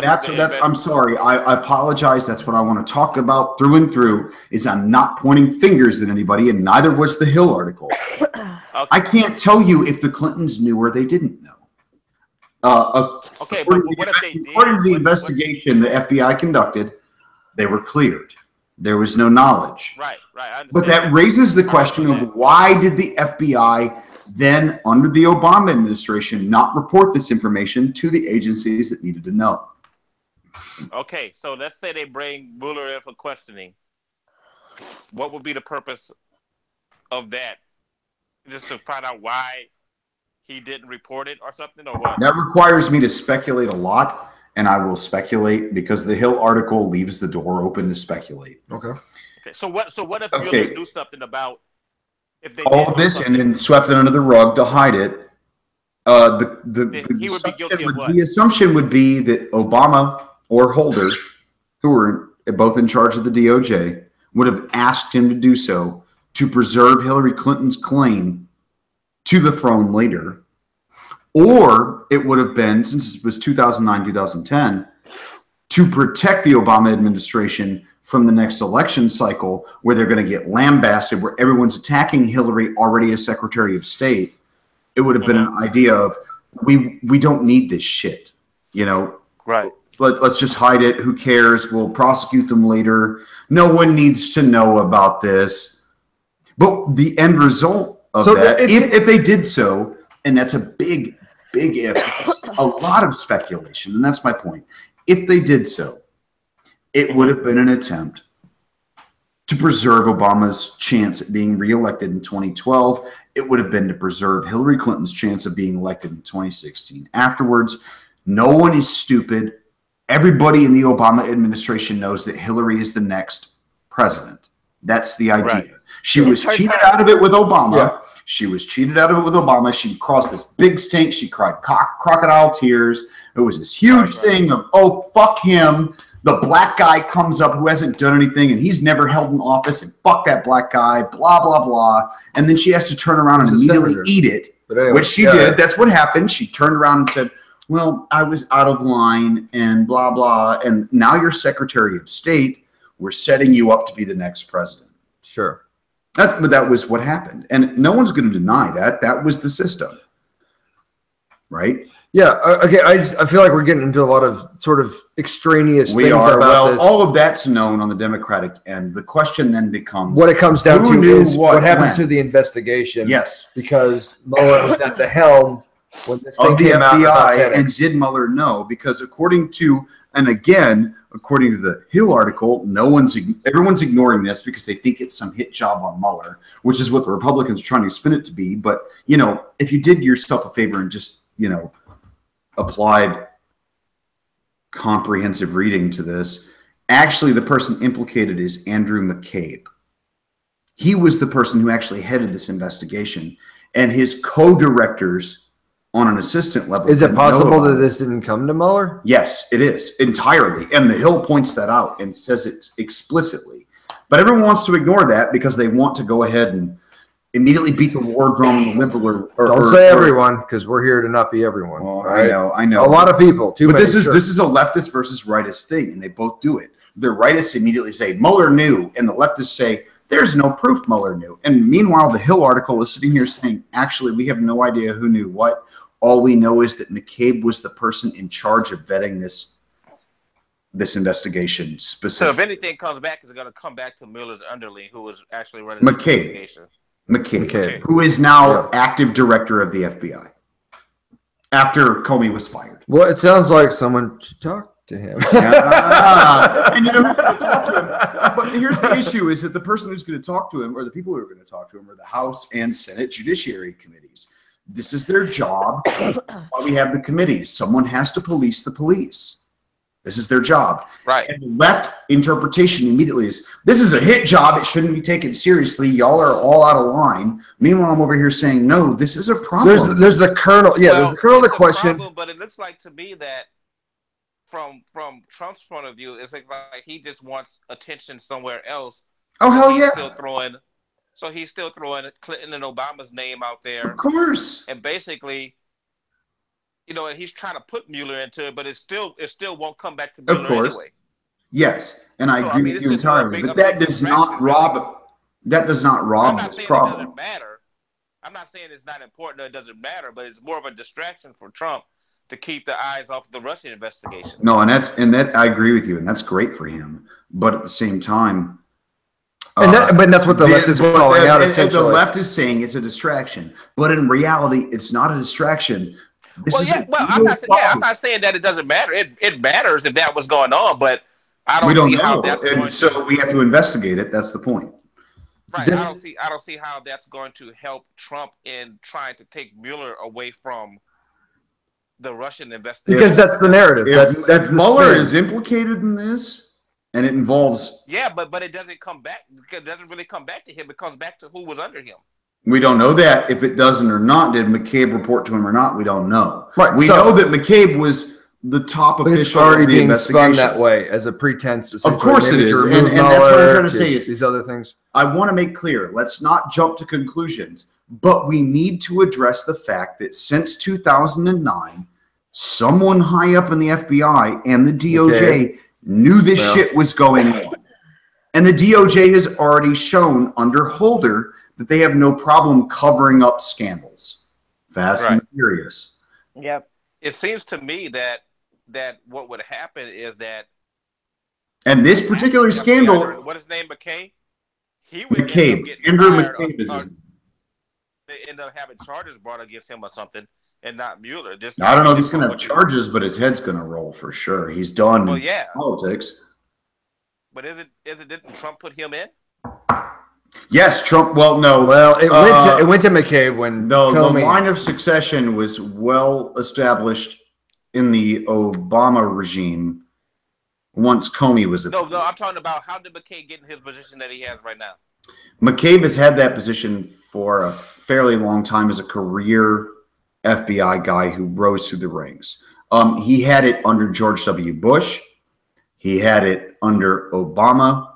that's I'm sorry. I apologize. That's what I want to talk about through and through is I'm not pointing fingers at anybody, and neither was the Hill article. I can't tell you if the Clintons knew or they didn't know. According to the investigation the FBI conducted, they were cleared. There was no knowledge. Right. But that raises the question of why did the FBI then, under the Obama administration, not report this information to the agencies that needed to know? Okay, so let's say they bring Mueller in for questioning. What would be the purpose of that? Just to find out why he didn't report it or something, or what? That requires me to speculate a lot, and I will speculate because the Hill article leaves the door open to speculate. Okay. So what if Mueller do something about if they all of this and then swept it under the rug to hide it? The assumption would be that Obama or Holder, who were both in charge of the DOJ, would have asked him to do so to preserve Hillary Clinton's claim to the throne later. Or it would have been, since it was 2009, 2010, to protect the Obama administration from the next election cycle where they're going to get lambasted, where everyone's attacking Hillary already as Secretary of State. It would have been an idea of, we don't need this shit, Right. Let's just hide it. Who cares? We'll prosecute them later. No one needs to know about this. But the end result of that, if they did so, and that's a big if, a lot of speculation, and that's my point. If they did so, it would have been an attempt to preserve Obama's chance at being reelected in 2012. It would have been to preserve Hillary Clinton's chance of being elected in 2016. Afterwards, no one is stupid. Everybody in the Obama administration knows that Hillary is the next president. That's the idea. Right. She was cheated out of it with Obama. Yeah. She was cheated out of it with Obama. She crossed this big stink. She cried crocodile tears. It was this huge thing of, oh, fuck him. The black guy comes up who hasn't done anything, and he's never held an office, and fuck that black guy, blah, blah, blah. And then she has to turn around and immediately eat it, anyway, which she did. That's what happened. She turned around and said, well, I was out of line and blah, blah. And now you're Secretary of State. We're setting you up to be the next president. Sure. That was what happened. And no one's going to deny that. That was the system. Right? Yeah. Okay. I feel like we're getting into a lot of sort of extraneous things about this. All of that's known on the Democratic end. The question then becomes what it comes down to is what happens to the investigation. Yes. Because Mueller was at the helm when this thing came out about FBI, and did Mueller know? Because according to the Hill article, everyone's ignoring this because they think it's some hit job on Mueller, which is what the Republicans are trying to spin it to be. But if you did yourself a favor and just applied comprehensive reading to this, actually the person implicated is Andrew McCabe. He was the person who actually headed this investigation, and his co-directors on an assistant level. Is it possible that this didn't come to Mueller? Yes, it is entirely. And the Hill points that out and says it explicitly. But everyone wants to ignore that because they want to go ahead and immediately beat the war drum. Don't say everyone, because we're here to not be everyone. Well, right? I know. A lot of people. But this is a leftist versus rightist thing, and they both do it. The rightists immediately say Mueller knew, and the leftists say there's no proof Mueller knew. And meanwhile, the Hill article is sitting here saying, actually, we have no idea who knew what. All we know is that McCabe was the person in charge of vetting this investigation specifically. So if anything comes back, it's going to come back to Mueller's underling, who was actually running the investigation. McCabe, who is now active director of the FBI after Comey was fired. Well, it sounds like someone should talk to him. And who's going to talk to him? But here's the issue: is that the person who's going to talk to him, or the people who are going to talk to him, are the House and Senate Judiciary Committees. This is their job. Why we have the committees. Someone has to police the police. This is their job. Right. And the left interpretation immediately is, this is a hit job. It shouldn't be taken seriously. Y'all are all out of line. Meanwhile, I'm over here saying, no, this is a problem. There's the kernel. Yeah, there's the kernel of the question. Problem, but it looks like to me that from Trump's point of view, it's like he just wants attention somewhere else. Oh, hell yeah. So he's still throwing Clinton and Obama's name out there. Of course. And basically, and he's trying to put Mueller into it, but it still won't come back to Mueller anyway. Yes, and I agree with you entirely. But that does not rob this problem. It doesn't matter. I'm not saying it's not important or it doesn't matter, but it's more of a distraction for Trump to keep the eyes off the Russian investigation. No, and I agree with you, and that's great for him. But at the same time, but that's what the left is calling out. And the left is saying it's a distraction, but in reality, it's not a distraction. I'm not saying that it doesn't matter. It matters if that was going on, but I don't see how that's going to. We have to investigate it. That's the point. Right. I don't see how that's going to help Trump in trying to take Mueller away from the Russian investigation. Because that's the narrative. If Mueller is implicated in this, and it involves... Yeah, but it doesn't come back. It doesn't really come back to him. It comes back to who was under him. We don't know that. If it doesn't or not, did McCabe report to him or not? We don't know. Right. We know that McCabe was the top official it's already of the being investigation. Spun that way as a pretense. Of course it is. And that's what I'm trying to say is these other things. I want to make clear, let's not jump to conclusions, but we need to address the fact that since 2009, someone high up in the FBI and the DOJ knew this shit was going on. And the DOJ has already shown under Holder that they have no problem covering up scandals. Fast and furious. Yep. It seems to me that what would happen is that... And this particular scandal... What is his name, McCabe? He would Andrew McCabe is his name. They end up having charges brought against him or something. And not Mueller. I don't know if he's going to have charges, but his head's going to roll for sure. He's done politics. But didn't Trump put him in? Yes, Trump. Well, no. Well, it went to McCabe when the line of succession was well established in the Obama regime. Once Comey was no, I'm talking about how did McCabe get in his position that he has right now? McCabe has had that position for a fairly long time as a career FBI guy who rose through the ranks. He had it under George W. Bush. He had it under Obama.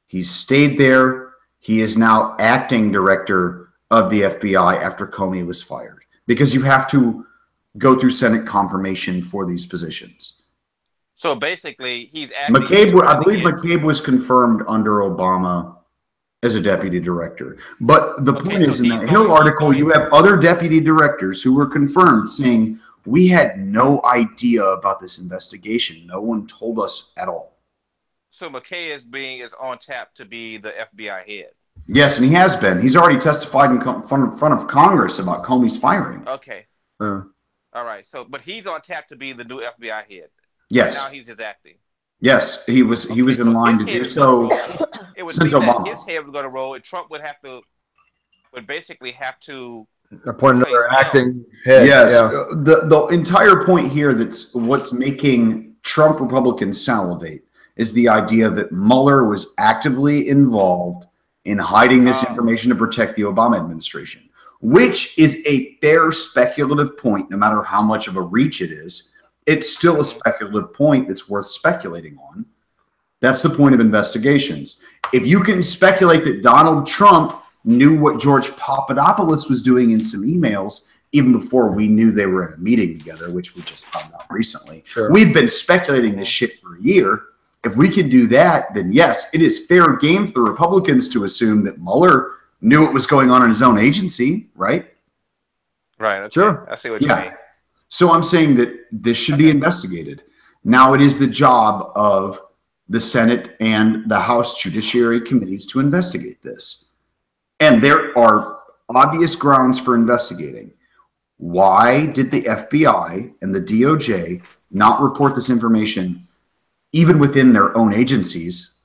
He stayed there. He is now acting director of the FBI after Comey was fired, because you have to go through Senate confirmation for these positions. So basically, he's McCabe. I believe McCabe was confirmed under Obama as a deputy director. But the point is, in that Hill article, you have other deputy directors who were confirmed saying, we had no idea about this investigation. No one told us at all. So McCabe is on tap to be the FBI head. Yes, and he has been. He's already testified in front of Congress about Comey's firing. Okay. All right. So, but he's on tap to be the new FBI head. Yes. Now he's just acting. Yes, he was in line to do so. It would seem that his head was going to roll, and Trump would basically have to appoint another acting head. Yes, yeah. The entire point here that's what's making Trump Republicans salivate is the idea that Mueller was actively involved in hiding this information to protect the Obama administration, which is a fair speculative point, no matter how much of a reach it is. It's still a speculative point that's worth speculating on. That's the point of investigations. If you can speculate that Donald Trump knew what George Papadopoulos was doing in some emails, even before we knew they were in a meeting together, which we just found out recently. Sure. We've been speculating this shit for a year. If we can do that, then yes, it is fair game for the Republicans to assume that Mueller knew what was going on in his own agency, right? Right. Okay. Sure. I see what you mean. So I'm saying that this should be investigated. Now it is the job of the Senate and the House Judiciary Committees to investigate this. And there are obvious grounds for investigating. Why did the FBI and the DOJ not report this information even within their own agencies?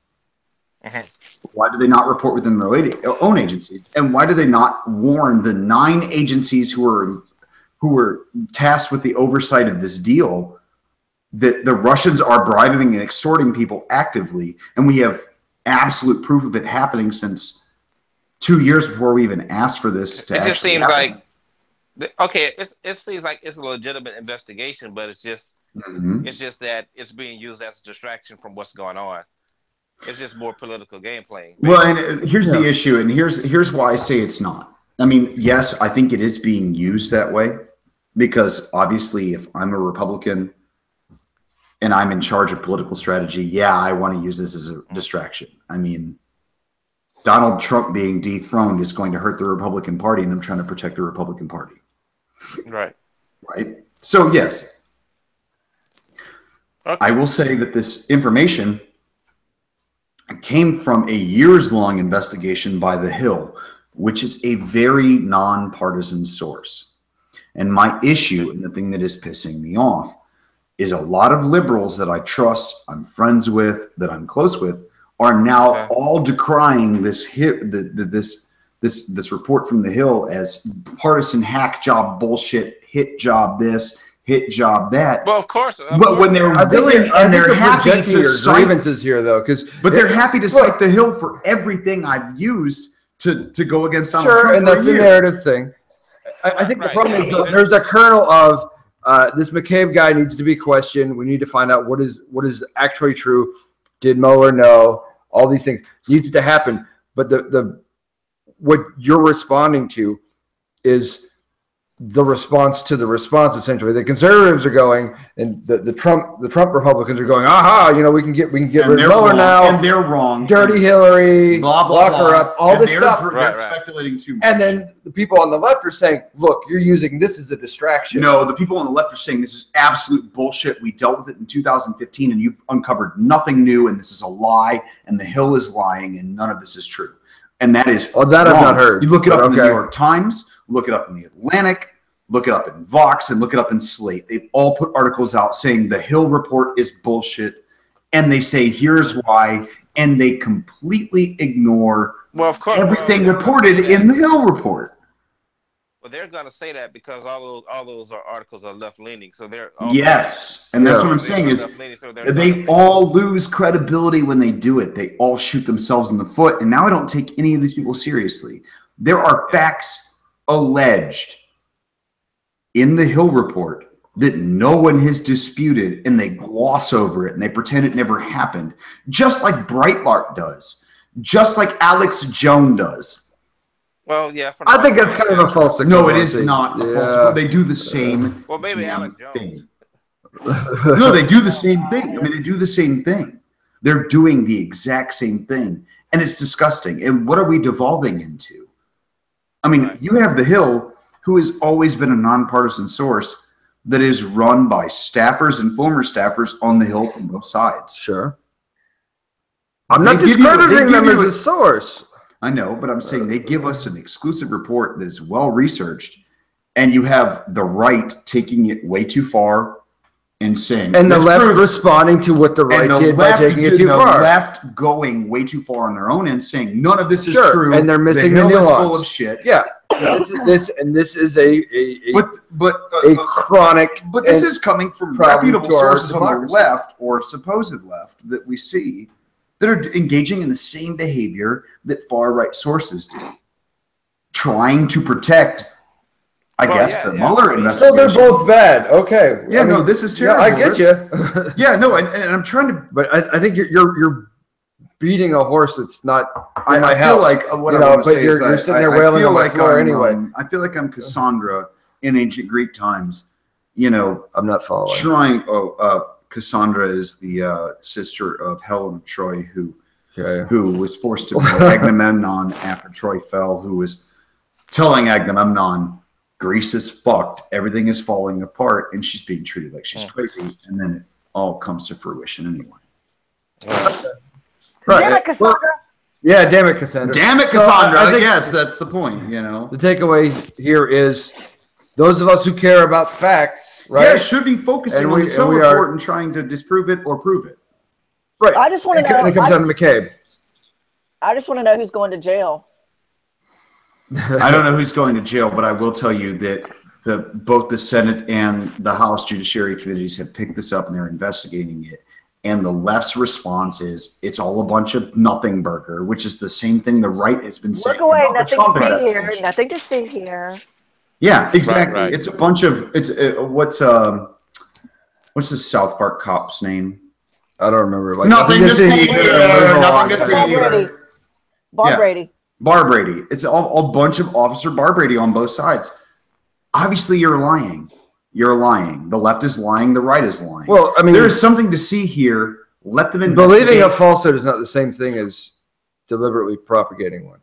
Why do they not report within their own agencies? And why do they not warn the 9 agencies who were tasked with the oversight of this deal that the Russians are bribing and extorting people actively? And we have absolute proof of it happening since 2 years before we even asked for this to It just seems happen. it seems like it's a legitimate investigation, but it's just that it's being used as a distraction from what's going on. It's just more political game playing. Well, and here's the issue, and here's why I say it's not. I mean, yes, I think it is being used that way, because obviously if I'm a Republican and I'm in charge of political strategy, yeah, I want to use this as a distraction. I mean, Donald Trump being dethroned is going to hurt the Republican Party, and I'm trying to protect the Republican Party. Right. Right. So, yes, I will say that this information came from a years-long investigation by The Hill, which is a very nonpartisan source. And my issue, and the thing that is pissing me off, is a lot of liberals that I trust, I'm friends with, that I'm close with, are now all decrying this report from The Hill as partisan hack job bullshit, hit job this, hit job that. Well, of course. But when they're willing and they're happy to cite grievances here, though, but they're happy to cite The Hill for everything I've used to go against Donald Trump. Sure, and that's a narrative thing. I think the problem is there's a kernel of this McCabe guy needs to be questioned. We need to find out what is actually true. Did Mueller know? All these things needs to happen. But what you're responding to is the response to the response. Essentially, the conservatives are going, and the Trump Republicans are going, aha, we can get rid of Mueller now, and they're wrong. Dirty Hillary, blah, blah, lock her up, all this stuff. They're speculating too much. And then the people on the left are saying, look, you're using this as a distraction. No, the people on the left are saying this is absolute bullshit. We dealt with it in 2015, and you've uncovered nothing new, and this is a lie, and The Hill is lying, and none of this is true. And that is that wrong. I've not heard. You look it up in the New York Times, look it up in the Atlantic, look it up in Vox, and look it up in Slate. They've all put articles out saying the Hill report is bullshit, and they say here's why, and they completely ignore Well, of course, everything reported in the Hill report. Well, they're going to say that because all those articles are left leaning. So they're yes, and that's what I'm saying is they all lose credibility when they do it. They all shoot themselves in the foot, and now I don't take any of these people seriously. There are facts alleged in the Hill report that no one has disputed, and they gloss over it and they pretend it never happened, just like Breitbart does, just like Alex Jones does. Well, yeah. I think that's kind of a false equivalency. No, it is not a false equivalency. They do the same maybe Alex Jones. thing. No, they do the same thing. I mean, they do the same thing. They're doing the exact same thing, and it's disgusting. And what are we devolving into? I mean, you have the Hill, who has always been a nonpartisan source that is run by staffers and former staffers on the Hill from both sides. Sure. I'm not discrediting them as a source. I know, but I'm saying they give us an exclusive report that is well-researched, and you have the right taking it way too far and saying... And the left responding to what the right did by taking it too far. The left going way too far on their own end, saying none of this is true. And they're missing the nuance. Hill is full of shit. Yeah. This is a chronic... But this is coming from reputable sources on the left, or supposed left, that we see that are engaging in the same behavior that far-right sources do. Trying to protect, the Mueller investigation. So they're both bad. Okay. Yeah, no, this is terrible. Yeah, I get you. Yeah, no, and I'm trying to... But I think you're beating a horse that's not in my house. I feel like what I want to say is you're sitting there wailing on the floor anyway. I feel like I'm Cassandra in ancient Greek times. You know, I'm not following. Cassandra is the sister of Helen of Troy, who was forced to marry Agamemnon after Troy fell, who was telling Agamemnon, Greece is fucked, everything is falling apart, and she's being treated like she's crazy, and then it all comes to fruition anyway. Right. Damn it, Cassandra. Yeah, damn it, Cassandra. Damn it, Cassandra. I guess that's the point, you know. The takeaway here is those of us who care about facts, right? Yeah, should be focusing on the Hill report and trying to disprove it or prove it. Right. I just want to know. It comes down to McCabe. I just want to know who's going to jail. I don't know who's going to jail, but I will tell you that both the Senate and the House Judiciary Committees have picked this up and they're investigating it. And the left's response is, it's all a bunch of nothing burger, which is the same thing the right has been saying. Look away, nothing to see here. Nothing to see here. Yeah, exactly. Right. It's a bunch of what's the South Park cop's name? I don't remember. Like, nothing to see here. Nothing to see here. Bar Brady. Bar Brady. It's a bunch of Officer Bar Brady on both sides. Obviously, you're lying. You're lying. The left is lying. The right is lying. Well, I mean, there is something to see here. Let them investigate. Believing a falsehood is not the same thing as deliberately propagating one.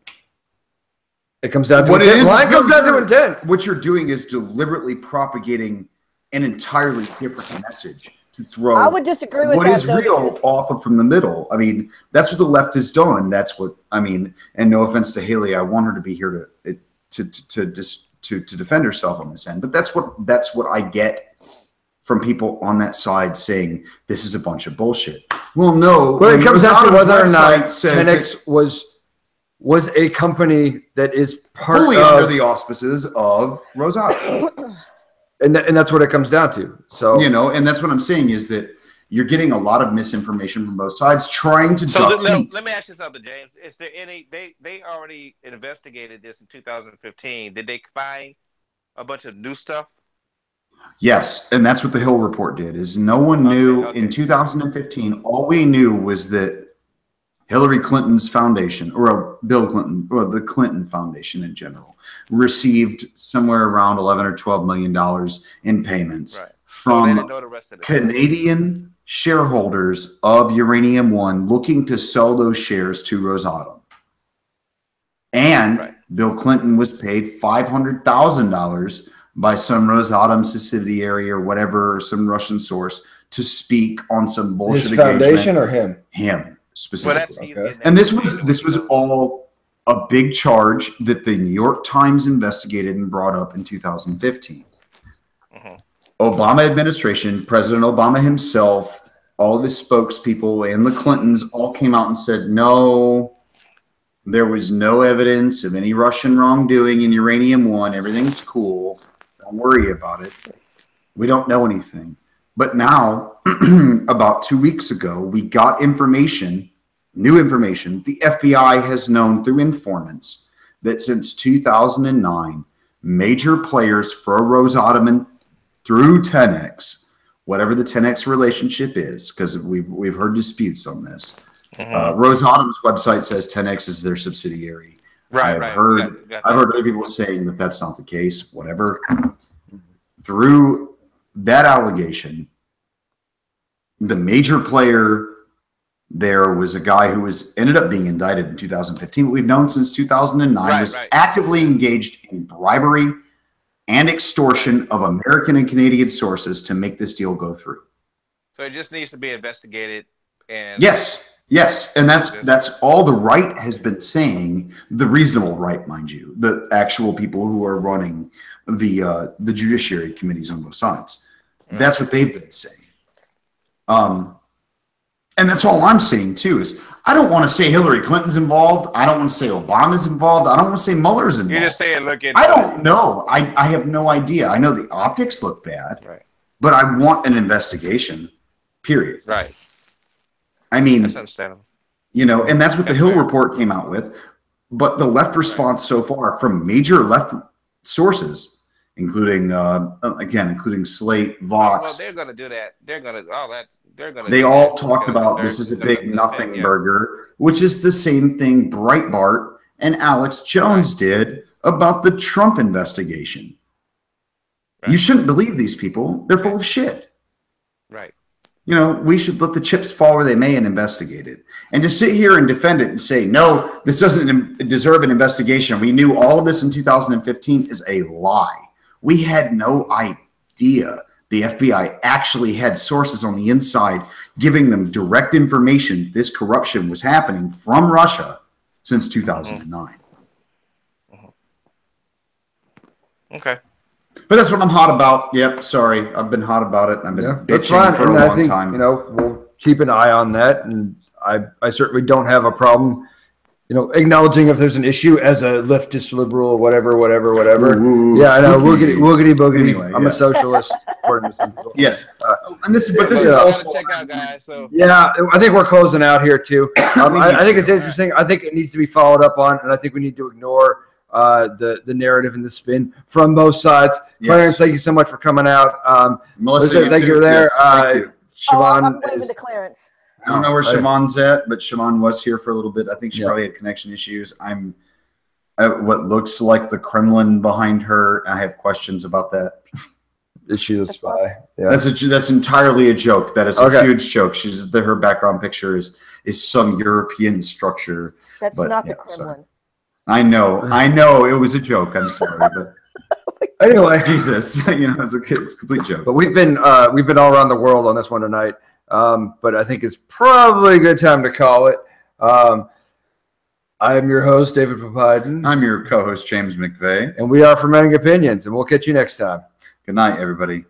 It comes down to intent. It comes down to intent. What you're doing is deliberately propagating an entirely different message to throw. I would disagree with what that. What is real off of from the middle. I mean, that's what the left has done. That's what I mean. And no offense to Haley, I want her to be here to defend herself on this end. But that's what I get from people on that side saying this is a bunch of bullshit. Well, no. Well, it comes down to whether or not 10X was a company that is fully under the auspices of Rosado. and that's what it comes down to. So, you know, and that's what I'm saying is that you're getting a lot of misinformation from both sides trying to duck heat. Let me ask you something, James. Is there any they already investigated this in 2015. Did they find a bunch of new stuff? Yes, and that's what the Hill report did. Is no one knew in 2015. All we knew was that Hillary Clinton's foundation, or Bill Clinton, or the Clinton Foundation in general, received somewhere around $11 or $12 million in payments from Canadian shareholders of Uranium One looking to sell those shares to Rosatom. And Bill Clinton was paid $500,000 by some Rosatom subsidiary or whatever, or some Russian source, to speak on some bullshit engagement. His foundation or him? Him. Specifically. And this was all a big charge that the New York Times investigated and brought up in 2015. Obama administration, President Obama himself, all of his spokespeople and the Clintons all came out and said, no, There was no evidence of any Russian wrongdoing in Uranium One. Everything's cool. Don't worry about it. We don't know anything. But now, about 2 weeks ago, we got information, new information. The FBI has known through informants that since 2009, major players for Rosatom through 10X, whatever the 10X relationship is, because we've heard disputes on this. Rosatom's website says 10X is their subsidiary. I've heard other people saying that that's not the case. Whatever. Through that allegation, the major player there was a guy who ended up being indicted in 2015. But we've known since 2009 was actively engaged in bribery and extortion of American and Canadian sources to make this deal go through. So it just needs to be investigated. And yes, and that's all the right has been saying. The reasonable right, mind you, the actual people who are running the judiciary committees on both sides. Right. That's what they've been saying. And that's all I'm saying too. Is I don't want to say Hillary Clinton's involved. I don't want to say Obama's involved. I don't want to say Mueller's involved. You're just saying, look at. I don't know. I have no idea. I know the optics look bad, but I want an investigation. Period. Right. I mean, that's understandable. You know, and that's what the Hill report came out with. But the left response so far from major left sources, including including Slate, Vox. Well, they're going to do that. They're going to all that. They're going to. They all talked about this is a big nothing burger, which is the same thing Breitbart and Alex Jones did about the Trump investigation. Right. You shouldn't believe these people. They're full of shit. Right. You know, we should let the chips fall where they may and investigate it. And to sit here and defend it and say, no, this doesn't deserve an investigation. We knew all of this in 2015 is a lie. We had no idea the FBI actually had sources on the inside giving them direct information this corruption was happening from Russia since 2009. Okay. But that's what I'm hot about. Yep, sorry. I've been hot about it. I've been bitching for a long time. You know, we'll keep an eye on that. And I certainly don't have a problem, you know, acknowledging if there's an issue as a leftist, liberal, whatever. Ooh, yeah, I know. Woogity boogity. Anyway, I'm a socialist. Yes. And this is also check out, guys. So. Yeah, I think we're closing out here too. I think it's interesting. I think it needs to be followed up on, and I think we need to ignore the narrative and the spin from both sides. Yes. Clarence, thank you so much for coming out. Melissa, thank you for there. Yes, thank you. Siobhan I'm waving to Clarence. I don't know where Siobhan's at, but Siobhan was here for a little bit. I think she probably had connection issues. I'm at what looks like the Kremlin behind her. I have questions about that. Is she a spy? Yeah. That's entirely a joke. That is a huge joke. Her background picture is some European structure. That's not the Kremlin. Sorry. I know. It was a joke. I'm sorry, but anyway, Jesus, you know, it's a complete joke. But we've been all around the world on this one tonight. But I think it's probably a good time to call it. I am your host, David Papadopoulos. I'm your co-host, James McVeigh. And we are Fermenting Opinions, and we'll catch you next time. Good night, everybody.